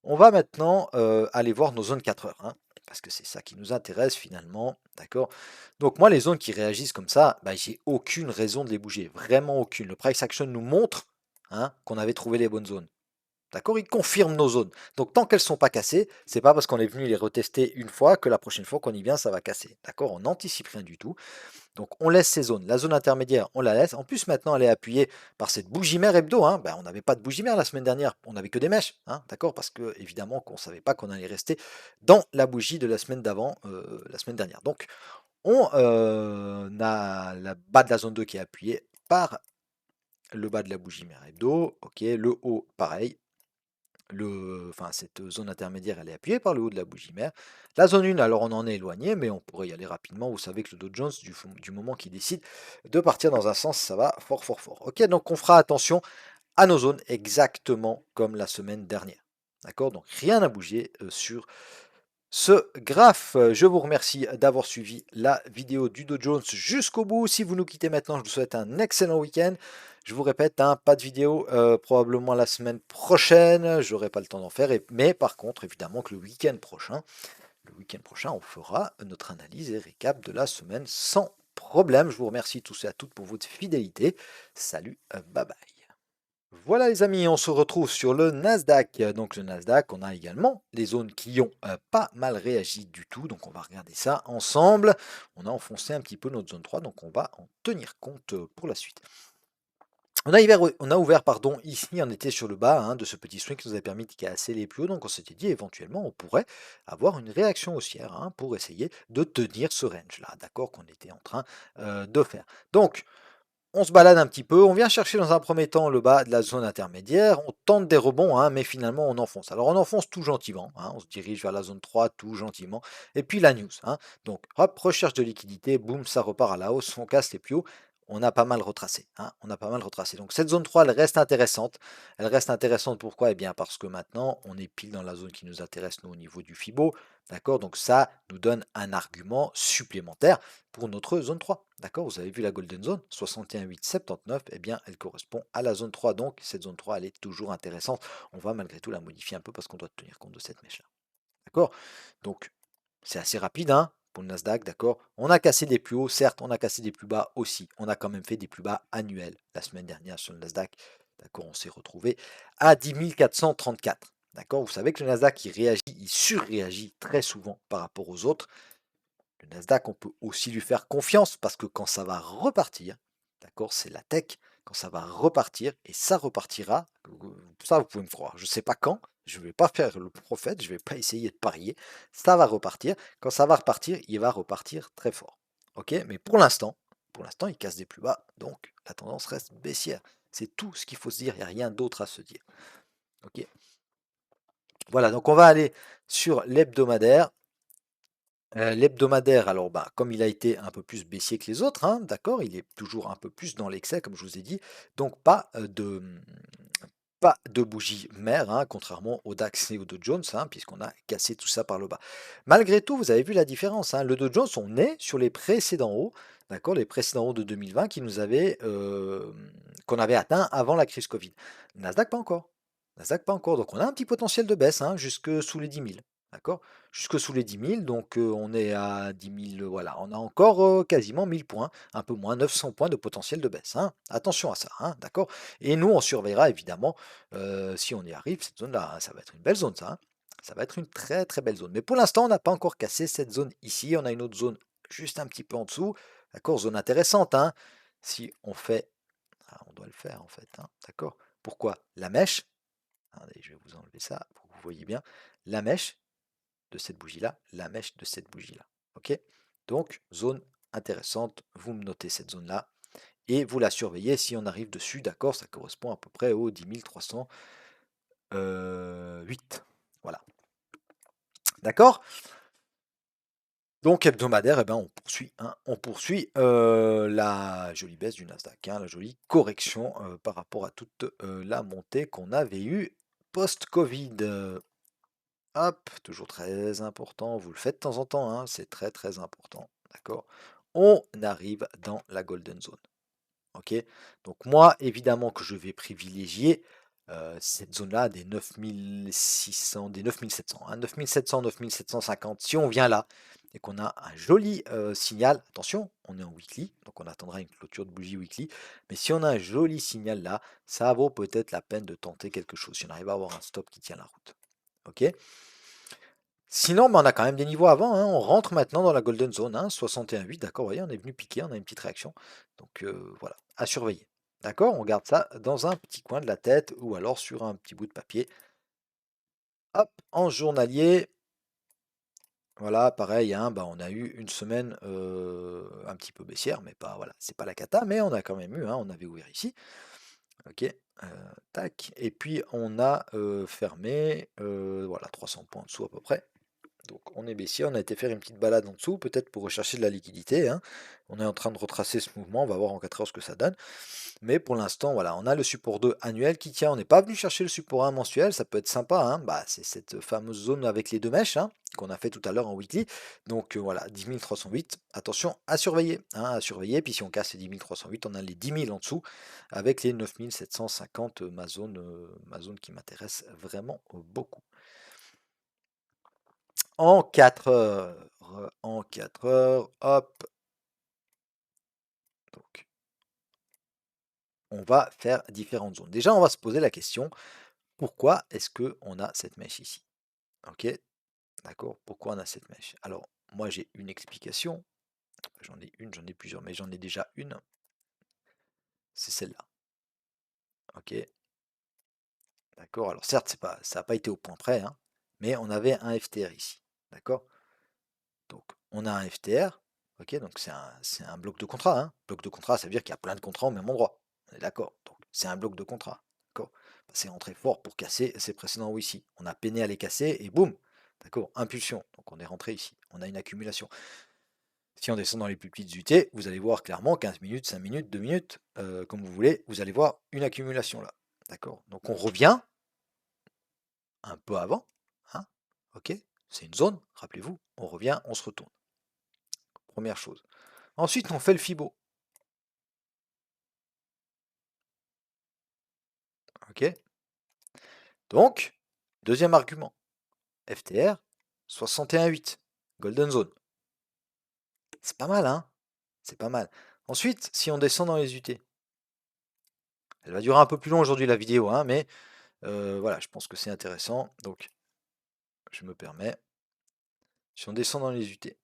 On va maintenant aller voir nos zones 4 heures, hein, parce que c'est ça qui nous intéresse finalement, d'accord? Donc moi, les zones qui réagissent comme ça, bah, j'ai aucune raison de les bouger, vraiment aucune. Le price action nous montre, hein, qu'on avait trouvé les bonnes zones. D'accord? Il confirme nos zones. Donc tant qu'elles ne sont pas cassées, c'est pas parce qu'on est venu les retester une fois que la prochaine fois qu'on y vient, ça va casser. D'accord? On n'anticipe rien du tout. Donc on laisse ces zones. La zone intermédiaire, on la laisse. En plus, maintenant, elle est appuyée par cette bougie mère hebdo, hein. Ben, on n'avait pas de bougie mère la semaine dernière. On n'avait que des mèches. Hein, d'accord? Parce que évidemment qu'on ne savait pas qu'on allait rester dans la bougie de la semaine d'avant, la semaine dernière. Donc on a la bas de la zone 2 qui est appuyée par le bas de la bougie mère hebdo. Ok, le haut, pareil. Enfin, cette zone intermédiaire, elle est appuyée par le haut de la bougie mère. La zone 1, alors on en est éloigné, mais on pourrait y aller rapidement. Vous savez que le Dow Jones, du moment qu'il décide de partir dans un sens, ça va fort, fort, fort. Ok, donc on fera attention à nos zones exactement comme la semaine dernière. D'accord? Donc rien n'a bougé sur ce graphe. Je vous remercie d'avoir suivi la vidéo du Dow Jones jusqu'au bout. Si vous nous quittez maintenant, je vous souhaite un excellent week-end. Je vous répète, hein, pas de vidéo probablement la semaine prochaine. J'aurai pas le temps d'en faire. Mais par contre, évidemment que le week-end prochain, on fera notre analyse et récap de la semaine sans problème. Je vous remercie tous et à toutes pour votre fidélité. Salut, bye bye. Voilà les amis, on se retrouve sur le Nasdaq. Donc le Nasdaq, on a également les zones qui ont pas mal réagi du tout. Donc on va regarder ça ensemble. On a enfoncé un petit peu notre zone 3, donc on va en tenir compte pour la suite. On a ouvert, pardon, ici, on était sur le bas hein, de ce petit swing qui nous a permis de casser les plus hauts. Donc on s'était dit éventuellement on pourrait avoir une réaction haussière hein, pour essayer de tenir ce range là, d'accord, qu'on était en train de faire. Donc on se balade un petit peu, on vient chercher dans un premier temps le bas de la zone intermédiaire, on tente des rebonds, hein, mais finalement on enfonce. Alors on enfonce tout gentiment, hein, on se dirige vers la zone 3 tout gentiment, et puis la news. Hein, donc hop, recherche de liquidité, boum, ça repart à la hausse, on casse les plus hauts, on a pas mal retracé. Hein, on a pas mal retracé. Donc cette zone 3, elle reste intéressante. Elle reste intéressante pourquoi? Eh bien parce que maintenant on est pile dans la zone qui nous intéresse nous au niveau du FIBO. D'accord? Donc ça nous donne un argument supplémentaire pour notre zone 3. D'accord? Vous avez vu la Golden Zone, 61,879, eh bien, elle correspond à la zone 3. Donc, cette zone 3, elle est toujours intéressante. On va malgré tout la modifier un peu parce qu'on doit tenir compte de cette mèche-là. D'accord? Donc, c'est assez rapide, hein, pour le Nasdaq, d'accord? On a cassé des plus hauts, certes, on a cassé des plus bas aussi. On a quand même fait des plus bas annuels la semaine dernière sur le Nasdaq. D'accord? On s'est retrouvé à 10 434. D'accord? Vous savez que le Nasdaq, il réagit, il surréagit très souvent par rapport aux autres. Le Nasdaq, on peut aussi lui faire confiance parce que quand ça va repartir, d'accord, c'est la tech, quand ça va repartir, et ça repartira, ça vous pouvez me croire, je ne sais pas quand, je ne vais pas faire le prophète, je ne vais pas essayer de parier, ça va repartir, quand ça va repartir, il va repartir très fort. Ok, mais pour l'instant, il casse des plus bas, donc la tendance reste baissière. C'est tout ce qu'il faut se dire, il n'y a rien d'autre à se dire. Ok, voilà, donc on va aller sur l'hebdomadaire. L'hebdomadaire, alors bah, comme il a été un peu plus baissier que les autres, hein, d'accord, il est toujours un peu plus dans l'excès, comme je vous ai dit, donc pas de bougie mère, hein, contrairement au DAX et au Dow Jones, hein, puisqu'on a cassé tout ça par le bas. Malgré tout, vous avez vu la différence, hein, le Dow Jones, on est sur les précédents hauts, d'accord, les précédents hauts de 2020 qu'on avait atteint avant la crise Covid. Nasdaq, pas encore. Nasdaq, pas encore. Donc on a un petit potentiel de baisse, hein, jusque sous les 10 000. D'accord? Jusque sous les 10 000, donc on est à 10 000, voilà, on a encore quasiment 1000 points, un peu moins, 900 points de potentiel de baisse. Hein. Attention à ça, hein, d'accord? Et nous, on surveillera évidemment si on y arrive, cette zone-là. Hein. Ça va être une belle zone, ça. Hein. Ça va être une très très belle zone. Mais pour l'instant, on n'a pas encore cassé cette zone ici. On a une autre zone juste un petit peu en dessous. D'accord? Zone intéressante. Hein. Si on fait. Ah, on doit le faire en fait. Hein. D'accord? Pourquoi? La mèche. Attendez, je vais vous enlever ça pour que vous voyez bien. La mèche de cette bougie-là, la mèche de cette bougie-là. OK? Donc, zone intéressante, vous me notez cette zone-là et vous la surveillez. Si on arrive dessus, d'accord, ça correspond à peu près aux 10 308. Voilà. D'accord? Donc, hebdomadaire, eh ben, on poursuit, hein, la jolie baisse du Nasdaq, hein, la jolie correction par rapport à toute la montée qu'on avait eue post-Covid. Hop, toujours très important, vous le faites de temps en temps, hein, c'est très très important, d'accord? On arrive dans la golden zone, ok? Donc moi, évidemment que je vais privilégier cette zone-là des 9600, des 9700, hein, 9700, 9750. Si on vient là et qu'on a un joli signal, attention, on est en weekly, donc on attendra une clôture de bougie weekly, mais si on a un joli signal là, ça vaut peut-être la peine de tenter quelque chose, si on arrive à avoir un stop qui tient la route. Ok. Sinon, bah, on a quand même des niveaux avant, hein. On rentre maintenant dans la golden zone, hein, 61,8, d'accord, vous voyez, on est venu piquer, on a une petite réaction. Donc voilà, à surveiller. D'accord, on garde ça dans un petit coin de la tête ou alors sur un petit bout de papier. Hop, en journalier, voilà, pareil, hein, bah, on a eu une semaine un petit peu baissière, mais pas, voilà, c'est pas la cata, mais on a quand même eu, hein, on avait ouvert ici. Ok, tac, et puis on a fermé, voilà, 300 points en dessous à peu près. Donc on est baissier, on a été faire une petite balade en dessous, peut-être pour rechercher de la liquidité, hein. On est en train de retracer ce mouvement, on va voir en 4 heures ce que ça donne. Mais pour l'instant, voilà, on a le support 2 annuel qui tient. On n'est pas venu chercher le support 1 mensuel, ça peut être sympa, hein. Bah, c'est cette fameuse zone avec les deux mèches, hein, qu'on a fait tout à l'heure en weekly. Donc voilà, 10 308, attention à surveiller, hein, à surveiller. Puis si on casse les 10 308, on a les 10 000 en dessous avec les 9 750, ma zone qui m'intéresse vraiment beaucoup. En 4 heures, hop. Donc, on va faire différentes zones. Déjà, on va se poser la question, pourquoi est-ce que on a cette mèche ici? Ok, d'accord, pourquoi on a cette mèche? Alors, moi j'ai une explication, j'en ai plusieurs, mais j'en ai déjà une, c'est celle-là. Ok, d'accord, alors certes, ça n'a pas été au point près, hein, mais on avait un FTR ici, d'accord? Donc, on a un FTR, ok, donc c'est un bloc de contrat, hein. Bloc de contrat, ça veut dire qu'il y a plein de contrats au même endroit. On est d'accord. Donc, c'est un bloc de contrat. D'accord. C'est rentré fort pour casser ses précédents hauts ici. On a peiné à les casser et boum. D'accord. Impulsion. Donc, on est rentré ici. On a une accumulation. Si on descend dans les plus petites UT, vous allez voir clairement 15 minutes, 5 minutes, 2 minutes, comme vous voulez, vous allez voir une accumulation là. D'accord. Donc, on revient un peu avant. Hein. Ok. C'est une zone. Rappelez-vous. On revient, on se retourne. Première chose. Ensuite, on fait le FIBO. Ok. Donc, deuxième argument. FTR, 61,8. Golden Zone. C'est pas mal, hein? C'est pas mal. Ensuite, si on descend dans les UT, elle va durer un peu plus long aujourd'hui la vidéo, hein, mais voilà, je pense que c'est intéressant. Donc, je me permets. Si on descend dans les UT,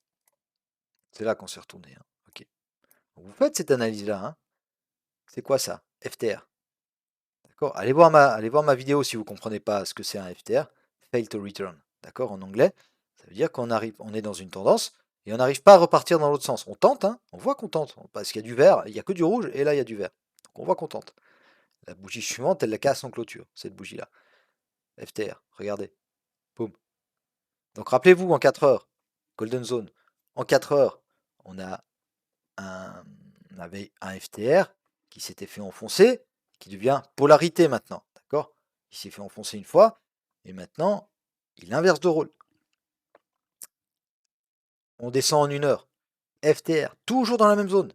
c'est là qu'on s'est retourné. Hein. Ok. Donc, vous faites cette analyse-là. Hein. C'est quoi ça? FTR. D'accord. Allez voir ma vidéo si vous ne comprenez pas ce que c'est un FTR. Fail to return. D'accord, en anglais. Ça veut dire qu'on arrive, on est dans une tendance et on n'arrive pas à repartir dans l'autre sens. On tente, hein, on voit qu'on tente. Parce qu'il y a du vert, il n'y a que du rouge et là il y a du vert. Donc on voit qu'on tente. La bougie suivante, elle la casse en clôture, cette bougie-là. FTR, regardez. Boum. Donc rappelez-vous, en 4 heures, Golden Zone, en 4 heures, on a on avait un FTR qui s'était fait enfoncer, qui devient polarité maintenant. D'accord. Il s'est fait enfoncer une fois, et maintenant, il inverse de rôle. On descend en 1 heure. FTR, toujours dans la même zone.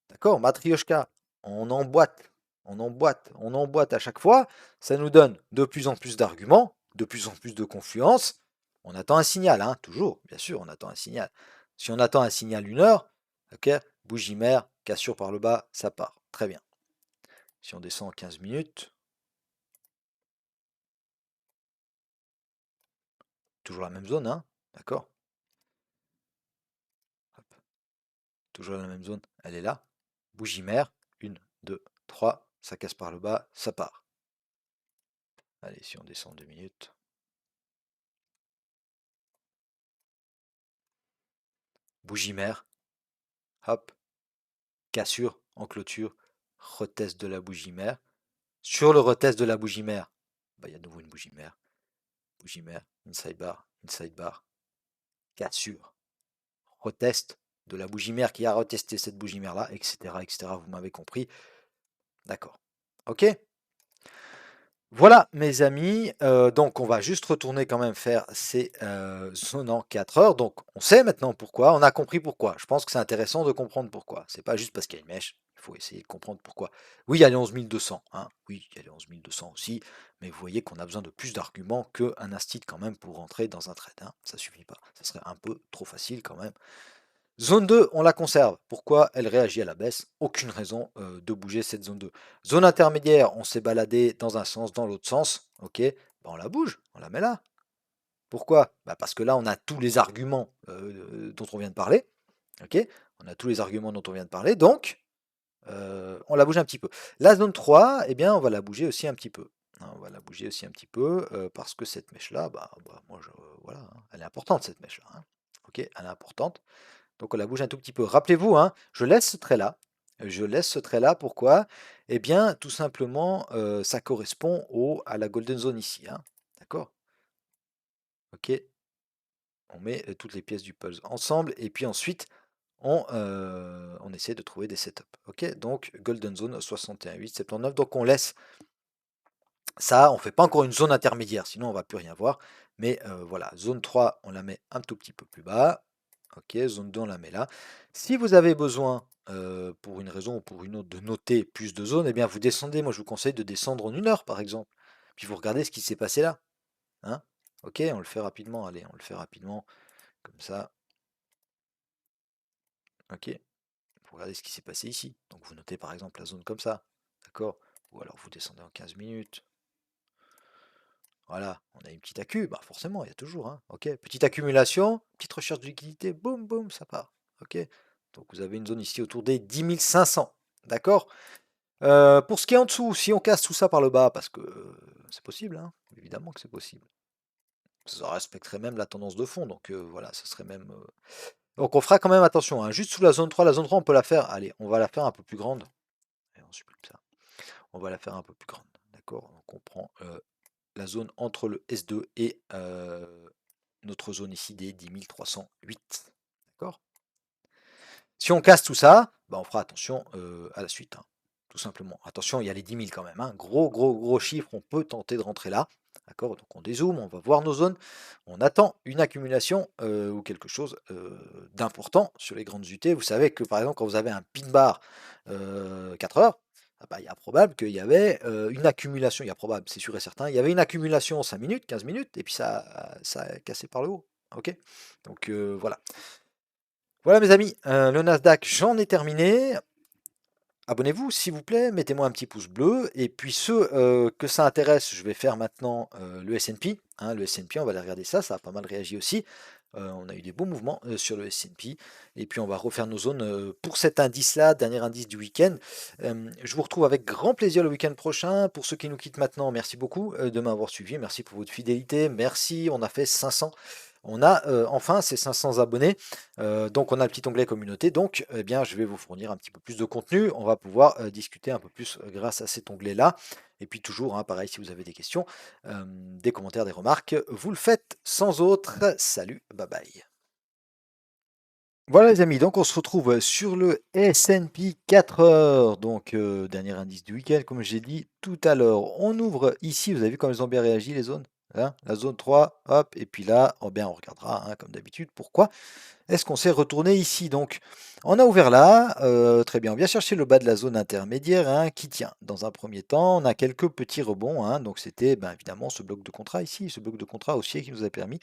D'accord. Matryoshka, on emboîte, on emboîte, on emboîte à chaque fois. Ça nous donne de plus en plus d'arguments, de plus en plus de confluence. On attend un signal, hein, toujours, bien sûr, on attend un signal. Si on attend un signal 1 heure, ok, bougie mère, cassure par le bas, ça part. Très bien. Si on descend en 15 minutes, toujours la même zone, hein, d'accord. Toujours la même zone, elle est là. Bougie mère, 1, 2, 3, ça casse par le bas, ça part. Allez, si on descend 2 minutes. Bougie mère, hop, cassure en clôture, retest de la bougie mère. Sur le retest de la bougie mère, bah, il y a de nouveau une bougie mère, inside bar, cassure, retest de la bougie mère qui a retesté cette bougie mère là, etc., etc. Vous m'avez compris. D'accord. Ok. Voilà mes amis, donc on va juste retourner quand même faire ces, zones en 4 heures. Donc on sait maintenant pourquoi, on a compris pourquoi. Je pense que c'est intéressant de comprendre pourquoi. C'est pas juste parce qu'il y a une mèche, il faut essayer de comprendre pourquoi. Oui, il y a les 11 200, hein, oui, il y a les 11 200 aussi, mais vous voyez qu'on a besoin de plus d'arguments qu'un instit quand même pour rentrer dans un trade, hein. Ça suffit pas, ça serait un peu trop facile quand même. Zone 2, on la conserve. Pourquoi elle réagit à la baisse? Aucune raison de bouger cette zone 2. Zone intermédiaire, on s'est baladé dans un sens, dans l'autre sens. Ok, ben on la bouge, on la met là. Pourquoi? Bah parce que là, on a tous les arguments dont on vient de parler. Ok, on a tous les arguments dont on vient de parler, donc on la bouge un petit peu. La zone 3, eh bien, on va la bouger aussi un petit peu. Hein, on va la bouger aussi un petit peu parce que cette mèche-là, moi, voilà, hein, elle est importante cette mèche-là, hein. Ok, elle est importante. Donc on la bouge un tout petit peu. Rappelez-vous, hein, je laisse ce trait-là. Je laisse ce trait-là, pourquoi? Eh bien, tout simplement, ça correspond à la golden zone ici, hein. D'accord? Ok, on met toutes les pièces du puzzle ensemble et puis ensuite on essaie de trouver des setups. Ok, donc golden zone 61,8, 79. Donc on laisse ça, on ne fait pas encore une zone intermédiaire, sinon on ne va plus rien voir. Mais voilà, zone 3, on la met un tout petit peu plus bas. Ok, zone 2, on la met là. Si vous avez besoin, pour une raison ou pour une autre, de noter plus de zones, eh bien vous descendez. Moi, je vous conseille de descendre en 1 heure, par exemple. Puis vous regardez ce qui s'est passé là. Hein. Ok, on le fait rapidement. Allez, on le fait rapidement. Comme ça. Ok. Vous regardez ce qui s'est passé ici. Donc vous notez par exemple la zone comme ça. D'accord? Ou alors vous descendez en 15 minutes. Voilà, on a une petite accu, bah forcément, il y a toujours, hein. Ok, petite accumulation, petite recherche de liquidité, boum, boum, ça part. Ok, donc vous avez une zone ici autour des 10 500. D'accord? Pour ce qui est en dessous, si on casse tout ça par le bas, parce que c'est possible, hein, évidemment que c'est possible. Ça respecterait même la tendance de fond, donc voilà, ce serait même. Donc on fera quand même attention, hein, juste sous la zone 3, on peut la faire. Allez, on va la faire un peu plus grande. Et on supprime ça. On va la faire un peu plus grande. D'accord? Donc on prend la zone entre le S2 et notre zone ici des 10 308. D'accord? Si on casse tout ça, bah on fera attention à la suite, hein, tout simplement. Attention, il y a les 10 000 quand même, hein. Gros, gros, gros chiffre, on peut tenter de rentrer là. D'accord? Donc on dézoome, on va voir nos zones. On attend une accumulation ou quelque chose d'important sur les grandes UT. Vous savez que par exemple, quand vous avez un pin bar 4 heures, ah bah, il y a probable qu'il y avait une accumulation, il y a probable, c'est sûr et certain, il y avait une accumulation 5 minutes, 15 minutes, et puis ça a cassé par le haut. Ok? Donc voilà. Voilà mes amis, le Nasdaq, j'en ai terminé. Abonnez-vous s'il vous plaît, mettez-moi un petit pouce bleu. Et puis ceux que ça intéresse, je vais faire maintenant le S&P. Hein, le S&P, on va aller regarder ça, ça a pas mal réagi aussi. On a eu des beaux mouvements sur le S&P. Et puis on va refaire nos zones pour cet indice-là, dernier indice du week-end. Je vous retrouve avec grand plaisir le week-end prochain. Pour ceux qui nous quittent maintenant, merci beaucoup de m'avoir suivi. Merci pour votre fidélité. Merci, on a fait 500. On a enfin ces 500 abonnés. Donc on a le petit onglet communauté, donc eh bien, je vais vous fournir un petit peu plus de contenu. On va pouvoir discuter un peu plus grâce à cet onglet-là. Et puis toujours, hein, pareil, si vous avez des questions, des commentaires, des remarques, vous le faites sans autre. Salut, bye bye. Voilà les amis, donc on se retrouve sur le S&P 4 heures, donc dernier indice du week-end, comme j'ai dit tout à l'heure. On ouvre ici, vous avez vu comme elles ont bien réagi les zones, hein, la zone 3, hop, et puis là, oh bien, on regardera hein, comme d'habitude. Pourquoi est-ce qu'on s'est retourné ici? Donc, on a ouvert là, très bien. On vient chercher le bas de la zone intermédiaire hein, qui tient. Dans un premier temps, on a quelques petits rebonds. Hein, donc, c'était ben, évidemment ce bloc de contrat ici, ce bloc de contrat haussier qui nous a permis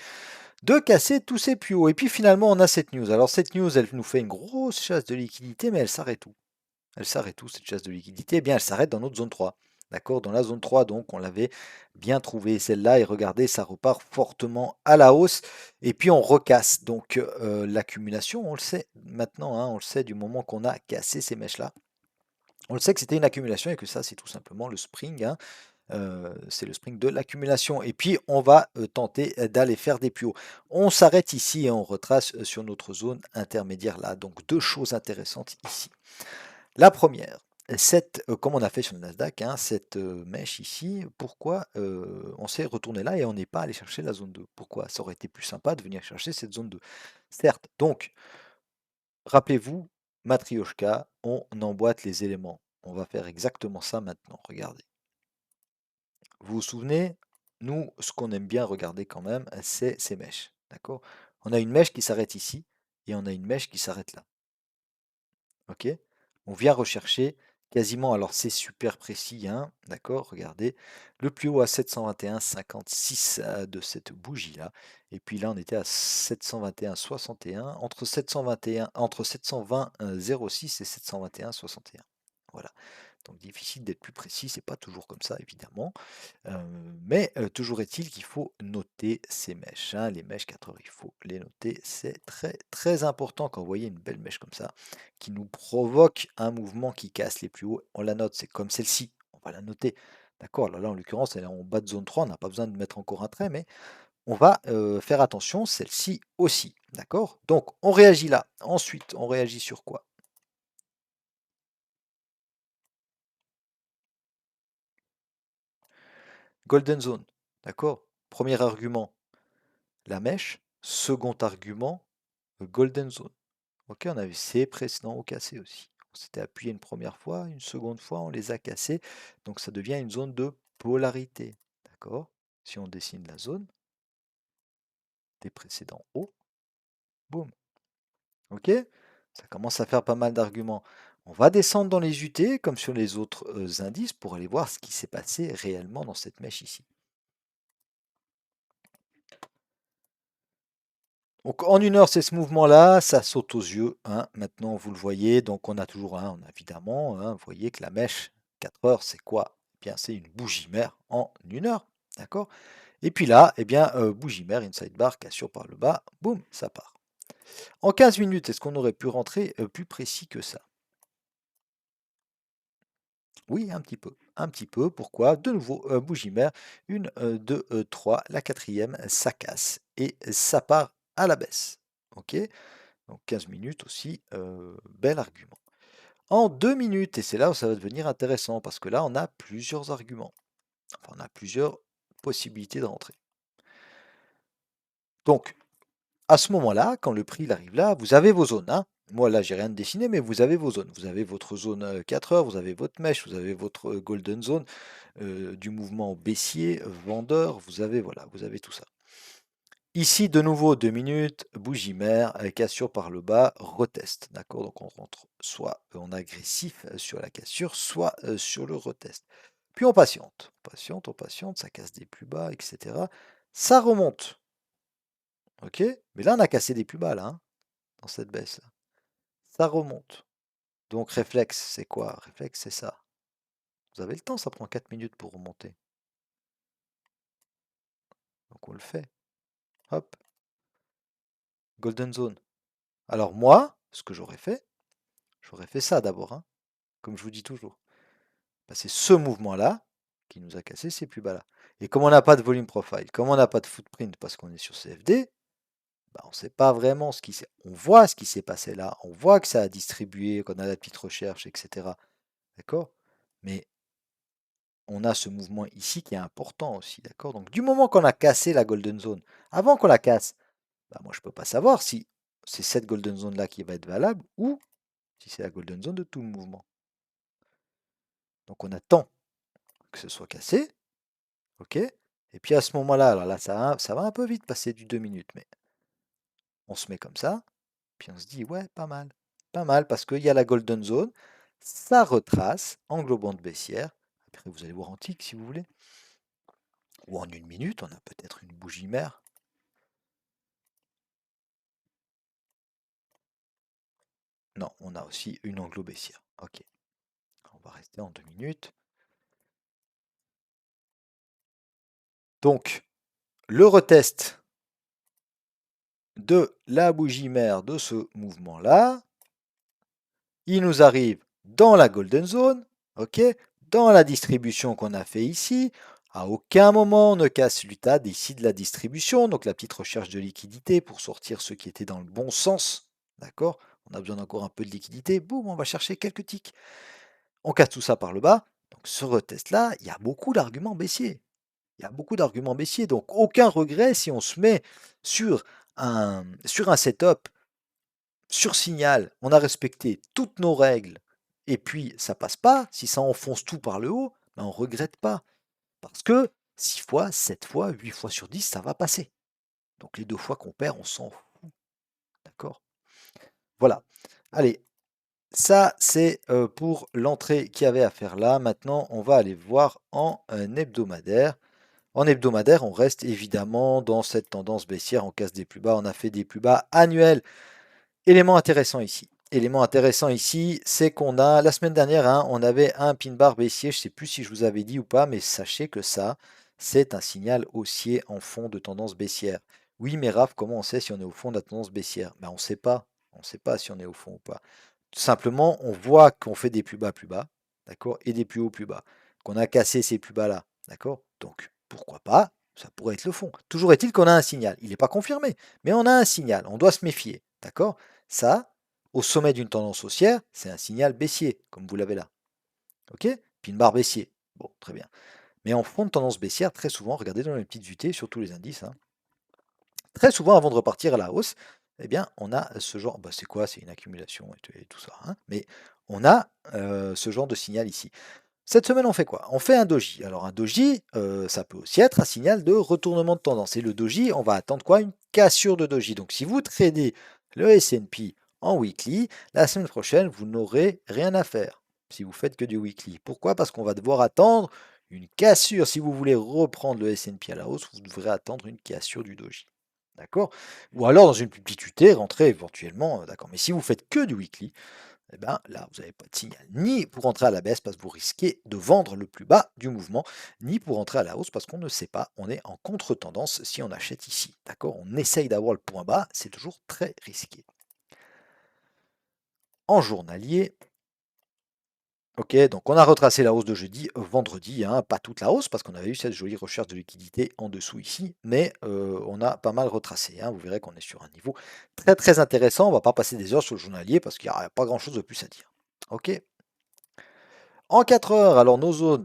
de casser tous ces plus hauts. Et puis finalement, on a cette news. Alors, cette news, elle nous fait une grosse chasse de liquidité, mais elle s'arrête où? Elle s'arrête où cette chasse de liquidité? Eh bien, elle s'arrête dans notre zone 3. D'accord? Dans la zone 3, donc, on l'avait bien trouvée celle-là. Et regardez, ça repart fortement à la hausse. Et puis, on recasse. Donc, l'accumulation, on le sait maintenant. Hein, on le sait du moment qu'on a cassé ces mèches-là. On le sait que c'était une accumulation et que ça, c'est tout simplement le spring. Hein, c'est le spring de l'accumulation. Et puis, on va tenter d'aller faire des plus hauts. On s'arrête ici et on retrace sur notre zone intermédiaire là. Donc, deux choses intéressantes ici. La première, comme on a fait sur le Nasdaq, hein, cette mèche ici, pourquoi on s'est retourné là et on n'est pas allé chercher la zone 2? Pourquoi? Ça aurait été plus sympa de venir chercher cette zone 2. Certes, donc, rappelez-vous, Matryoshka, on emboîte les éléments. On va faire exactement ça maintenant. Regardez. vous vous souvenez, nous, ce qu'on aime bien regarder quand même, c'est ces mèches. D'accord? On a une mèche qui s'arrête ici et on a une mèche qui s'arrête là. OK? On vient rechercher quasiment, alors c'est super précis, hein, d'accord? Regardez, le plus haut à 721,56 de cette bougie-là. Et puis là, on était à 721,61, entre 720,06 et 721,61. Voilà. Donc difficile d'être plus précis, c'est pas toujours comme ça, évidemment. Mais toujours est-il qu'il faut noter ces mèches, hein. Les mèches 4 heures, il faut les noter. C'est très, très important quand vous voyez une belle mèche comme ça, qui nous provoque un mouvement qui casse les plus hauts. On la note, c'est comme celle-ci, on va la noter. D'accord? Alors là, en l'occurrence, elle est en bas de zone 3, on n'a pas besoin de mettre encore un trait, mais on va faire attention, celle-ci aussi. D'accord? Donc, on réagit là. Ensuite, on réagit sur quoi? Golden Zone. D'accord? Premier argument, la mèche. Second argument, Golden Zone. Ok, on avait ces précédents au cassé aussi. On s'était appuyé une première fois, une seconde fois, on les a cassés. Donc ça devient une zone de polarité. D'accord? Si on dessine la zone des précédents hauts, boum. Ok? Ça commence à faire pas mal d'arguments. On va descendre dans les UT comme sur les autres indices pour aller voir ce qui s'est passé réellement dans cette mèche ici. Donc en une heure, c'est ce mouvement-là, ça saute aux yeux, hein. Maintenant, vous le voyez, donc on a toujours un, évidemment, hein, vous voyez que la mèche 4 heures, c'est quoi? Eh bien, c'est une bougie mère en une heure, d'accord? Et puis là, eh bien, bougie mère, inside bar, cassure par le bas, boum, ça part. En 15 minutes, est-ce qu'on aurait pu rentrer plus précis que ça? Oui, un petit peu. Un petit peu, pourquoi? De nouveau, bougie mère, une, 2, 3, la quatrième, ça casse et ça part à la baisse. Ok? Donc 15 minutes aussi, bel argument. En 2 minutes, et c'est là où ça va devenir intéressant, parce que là, on a plusieurs arguments. Enfin, on a plusieurs possibilités de rentrer. Donc, à ce moment-là, quand le prix il arrive là, vous avez vos zones, hein. Moi, là, j'ai rien de dessiné, mais vous avez vos zones. Vous avez votre zone 4 heures, vous avez votre mèche, vous avez votre golden zone, du mouvement baissier, vendeur, vous avez, voilà, vous avez tout ça. Ici, de nouveau, 2 minutes, bougie mère, cassure par le bas, retest. D'accord? Donc on rentre soit en agressif sur la cassure, soit sur le retest. Puis on patiente. On patiente, ça casse des plus bas, etc. Ça remonte. Ok? Mais là, on a cassé des plus bas, là, hein, dans cette baisse. Ça remonte. Donc réflexe, c'est quoi? Réflexe, c'est ça. Vous avez le temps, ça prend 4 minutes pour remonter. Donc on le fait. Hop, golden zone. Alors moi, ce que j'aurais fait ça d'abord, hein, comme je vous dis toujours. Bah, c'est ce mouvement-là qui nous a cassé ces plus bas-là. Et comme on n'a pas de volume profile, comme on n'a pas de footprint parce qu'on est sur CFD, bah, on ne sait pas vraiment ce qui s'est. On voit ce qui s'est passé là, on voit que ça a distribué, qu'on a la petite recherche, etc. D'accord? Mais on a ce mouvement ici qui est important aussi, d'accord? Donc du moment qu'on a cassé la golden zone, avant qu'on la casse, bah, moi je ne peux pas savoir si c'est cette golden zone-là qui va être valable ou si c'est la golden zone de tout le mouvement. Donc on attend que ce soit cassé, ok? Et puis à ce moment-là, alors là, ça va un peu vite passer du 2 minutes, mais on se met comme ça, puis on se dit, ouais, pas mal. Pas mal, parce qu'il y a la golden zone, ça retrace, englobante baissière. Après, vous allez voir en tic si vous voulez. Ou en une minute, on a peut-être une bougie mère. Non, on a aussi une englo baissière. Ok, on va rester en 2 minutes. Donc, le retest de la bougie mère de ce mouvement-là, il nous arrive dans la golden zone, ok, dans la distribution qu'on a fait ici. À aucun moment on ne casse l'UTAD ici de la distribution, donc la petite recherche de liquidité pour sortir ceux qui étaient dans le bon sens. D'accord? On a besoin d'encore un peu de liquidité. Boum, on va chercher quelques ticks. On casse tout ça par le bas. Donc ce retest-là, il y a beaucoup d'arguments baissiers. Il y a beaucoup d'arguments baissiers. Donc aucun regret si on se met sur un setup sur signal, on a respecté toutes nos règles, et puis ça passe pas, si ça enfonce tout par le haut, ben on regrette pas. Parce que 6 fois, 7 fois, 8 fois sur 10, ça va passer. Donc les 2 fois qu'on perd, on s'en fout, d'accord? Voilà. Allez, ça c'est, pour l'entrée qu'il y avait à faire là. Maintenant, on va aller voir en, hebdomadaire. En hebdomadaire, on reste évidemment dans cette tendance baissière, on casse des plus bas, on a fait des plus bas annuels. Élément intéressant ici. Élément intéressant ici, c'est qu'on a, la semaine dernière, hein, on avait un pin bar baissier, je ne sais plus si je vous avais dit ou pas, mais sachez que ça, c'est un signal haussier en fond de tendance baissière. Oui, mais Raph, comment on sait si on est au fond de la tendance baissière? Ben, on ne sait pas. On ne sait pas si on est au fond ou pas. Tout simplement, on voit qu'on fait des plus bas, d'accord, et des plus bas, qu'on a cassé ces plus bas-là, d'accord? Donc, pourquoi pas? Ça pourrait être le fond. Toujours est-il qu'on a un signal. Il n'est pas confirmé, mais on a un signal. On doit se méfier, d'accord? Ça, au sommet d'une tendance haussière, c'est un signal baissier, comme vous l'avez là. OK? Puis une barre baissier. Bon, très bien. Mais en fond de tendance baissière, très souvent, regardez dans les petites UT, sur tous les indices, hein, très souvent, avant de repartir à la hausse, eh bien, on a ce genre, bah, c'est quoi? C'est une accumulation et tout ça, hein, mais on a ce genre de signal ici. Cette semaine, on fait quoi? On fait un doji. Alors un doji, ça peut aussi être un signal de retournement de tendance. Et le doji, on va attendre quoi? Une cassure de doji. Donc si vous tradez le S&P en weekly, la semaine prochaine, vous n'aurez rien à faire si vous faites que du weekly. Pourquoi? Parce qu'on va devoir attendre une cassure. Si vous voulez reprendre le S&P à la hausse, vous devrez attendre une cassure du doji. D'accord? Ou alors dans une plus petite UT, rentrer éventuellement, d'accord. Mais si vous faites que du weekly, eh ben, là, vous n'avez pas de signal, ni pour entrer à la baisse parce que vous risquez de vendre le plus bas du mouvement, ni pour entrer à la hausse parce qu'on ne sait pas, on est en contre-tendance si on achète ici. D'accord? On essaye d'avoir le point bas, c'est toujours très risqué. En journalier, ok, donc on a retracé la hausse de jeudi, vendredi, hein, pas toute la hausse parce qu'on avait eu cette jolie recherche de liquidité en dessous ici, mais on a pas mal retracé, hein. Vous verrez qu'on est sur un niveau très très intéressant. On ne va pas passer des heures sur le journalier parce qu'il n'y a pas grand chose de plus à dire. Ok. En 4 heures, alors nos zones,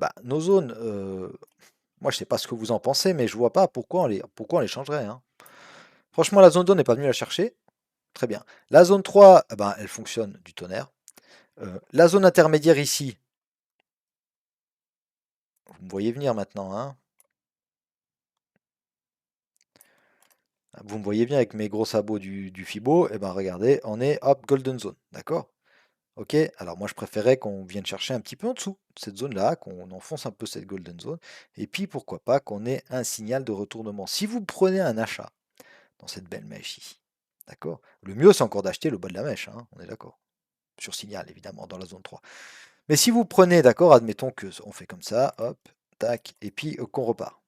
moi je sais pas ce que vous en pensez, mais je vois pas pourquoi on les changerait, hein. Franchement, la zone 2, on n'est pas venu la chercher. Très bien. La zone 3, eh ben, elle fonctionne du tonnerre. La zone intermédiaire ici, vous me voyez venir maintenant, hein. Vous me voyez bien avec mes gros sabots du Fibo, et ben regardez, on est hop, Golden Zone, d'accord? Ok, alors moi je préférais qu'on vienne chercher un petit peu en dessous de cette zone-là, qu'on enfonce un peu cette Golden Zone, et puis pourquoi pas qu'on ait un signal de retournement. Si vous prenez un achat dans cette belle mèche ici, d'accord? Le mieux c'est encore d'acheter le bas de la mèche, hein, on est d'accord? Sur signal évidemment dans la zone 3. Mais si vous prenez, d'accord, admettons que on fait comme ça, hop, tac, et puis qu'on repart.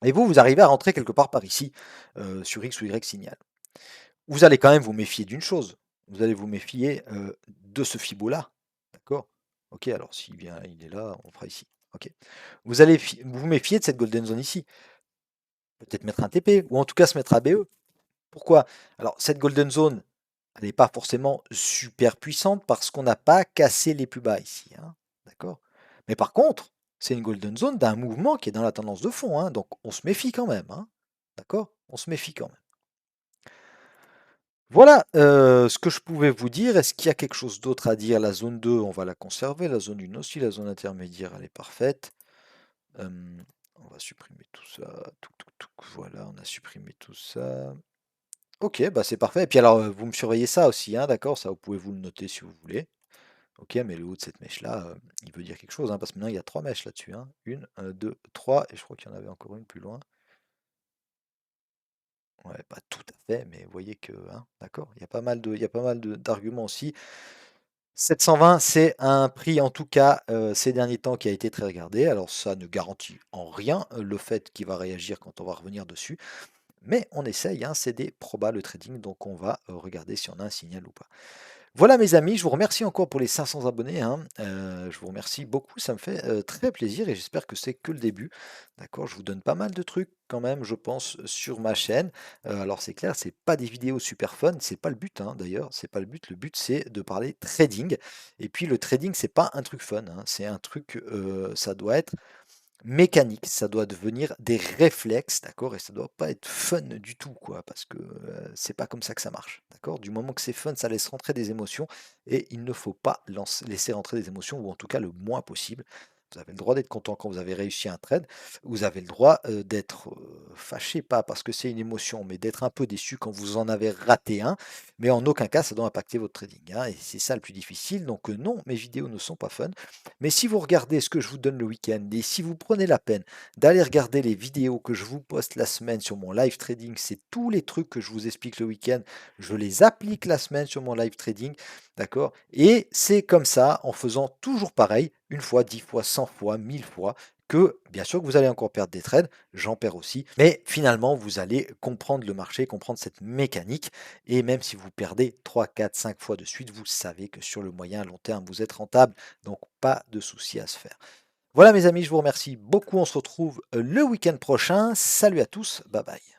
Et vous arrivez à rentrer quelque part par ici, sur X ou Y signal. Vous allez quand même vous méfier d'une chose, vous allez vous méfier, de ce Fibo-là, d'accord? OK, alors s'il vient, il est là, on fera ici. OK. Vous allez vous méfier de cette golden zone ici. Peut-être mettre un TP ou en tout cas se mettre à BE. Pourquoi? Alors cette golden zone, elle n'est pas forcément super puissante parce qu'on n'a pas cassé les plus bas ici, hein, d'accord? Mais par contre, c'est une golden zone d'un mouvement qui est dans la tendance de fond, hein, donc on se méfie quand même, hein, d'accord? On se méfie quand même. Voilà, ce que je pouvais vous dire. Est-ce qu'il y a quelque chose d'autre à dire? La zone 2, on va la conserver, la zone 1 aussi, la zone intermédiaire, elle est parfaite. On va supprimer tout ça, voilà, on a supprimé tout ça. OK, bah, c'est parfait et puis alors, vous me surveillez ça aussi, hein, d'accord? Ça, vous pouvez vous le noter si vous voulez. OK, mais le haut de cette mèche-là, il veut dire quelque chose, hein, parce que maintenant il y a 3 mèches là-dessus, hein. 1, 2, 3 et je crois qu'il y en avait encore une plus loin. Ouais, pas tout à fait, mais vous voyez que, hein, d'accord? Il y a pas mal d'arguments aussi. 720, c'est un prix en tout cas, ces derniers temps qui a été très regardé. Alors ça ne garantit en rien, le fait qu'il va réagir quand on va revenir dessus, mais on essaye, hein, c'est des probas le trading, donc on va, regarder si on a un signal ou pas. Voilà mes amis, je vous remercie encore pour les 500 abonnés, hein. Je vous remercie beaucoup, ça me fait, très plaisir et j'espère que c'est que le début. D'accord? Je vous donne pas mal de trucs quand même, je pense, sur ma chaîne. Alors c'est clair, c'est pas des vidéos super fun, c'est pas le but, hein, d'ailleurs, c'est pas le but. Le but, c'est de parler trading et puis le trading, c'est pas un truc fun, hein, c'est un truc, ça doit être mécanique, ça doit devenir des réflexes, d'accord? Et ça doit pas être fun du tout, quoi, parce que, c'est pas comme ça que ça marche, d'accord? Du moment que c'est fun, ça laisse rentrer des émotions et il ne faut pas laisser rentrer des émotions ou en tout cas le moins possible. Vous avez le droit d'être content quand vous avez réussi un trade. Vous avez le droit, d'être, fâché, pas parce que c'est une émotion, mais d'être un peu déçu quand vous en avez raté un. Mais en aucun cas, ça doit impacter votre trading, hein, et c'est ça le plus difficile. Donc, non, mes vidéos ne sont pas fun. Mais si vous regardez ce que je vous donne le week-end et si vous prenez la peine d'aller regarder les vidéos que je vous poste la semaine sur mon live trading, c'est tous les trucs que je vous explique le week-end, je les applique la semaine sur mon live trading, d'accord? Et c'est comme ça, en faisant toujours pareil, une fois, 10 fois, 100 fois, 1000 fois, que bien sûr que vous allez encore perdre des trades, j'en perds aussi, mais finalement vous allez comprendre le marché, comprendre cette mécanique, et même si vous perdez 3, 4, 5 fois de suite, vous savez que sur le moyen long terme, vous êtes rentable, donc pas de souci à se faire. Voilà mes amis, je vous remercie beaucoup, on se retrouve le week-end prochain, salut à tous, bye bye.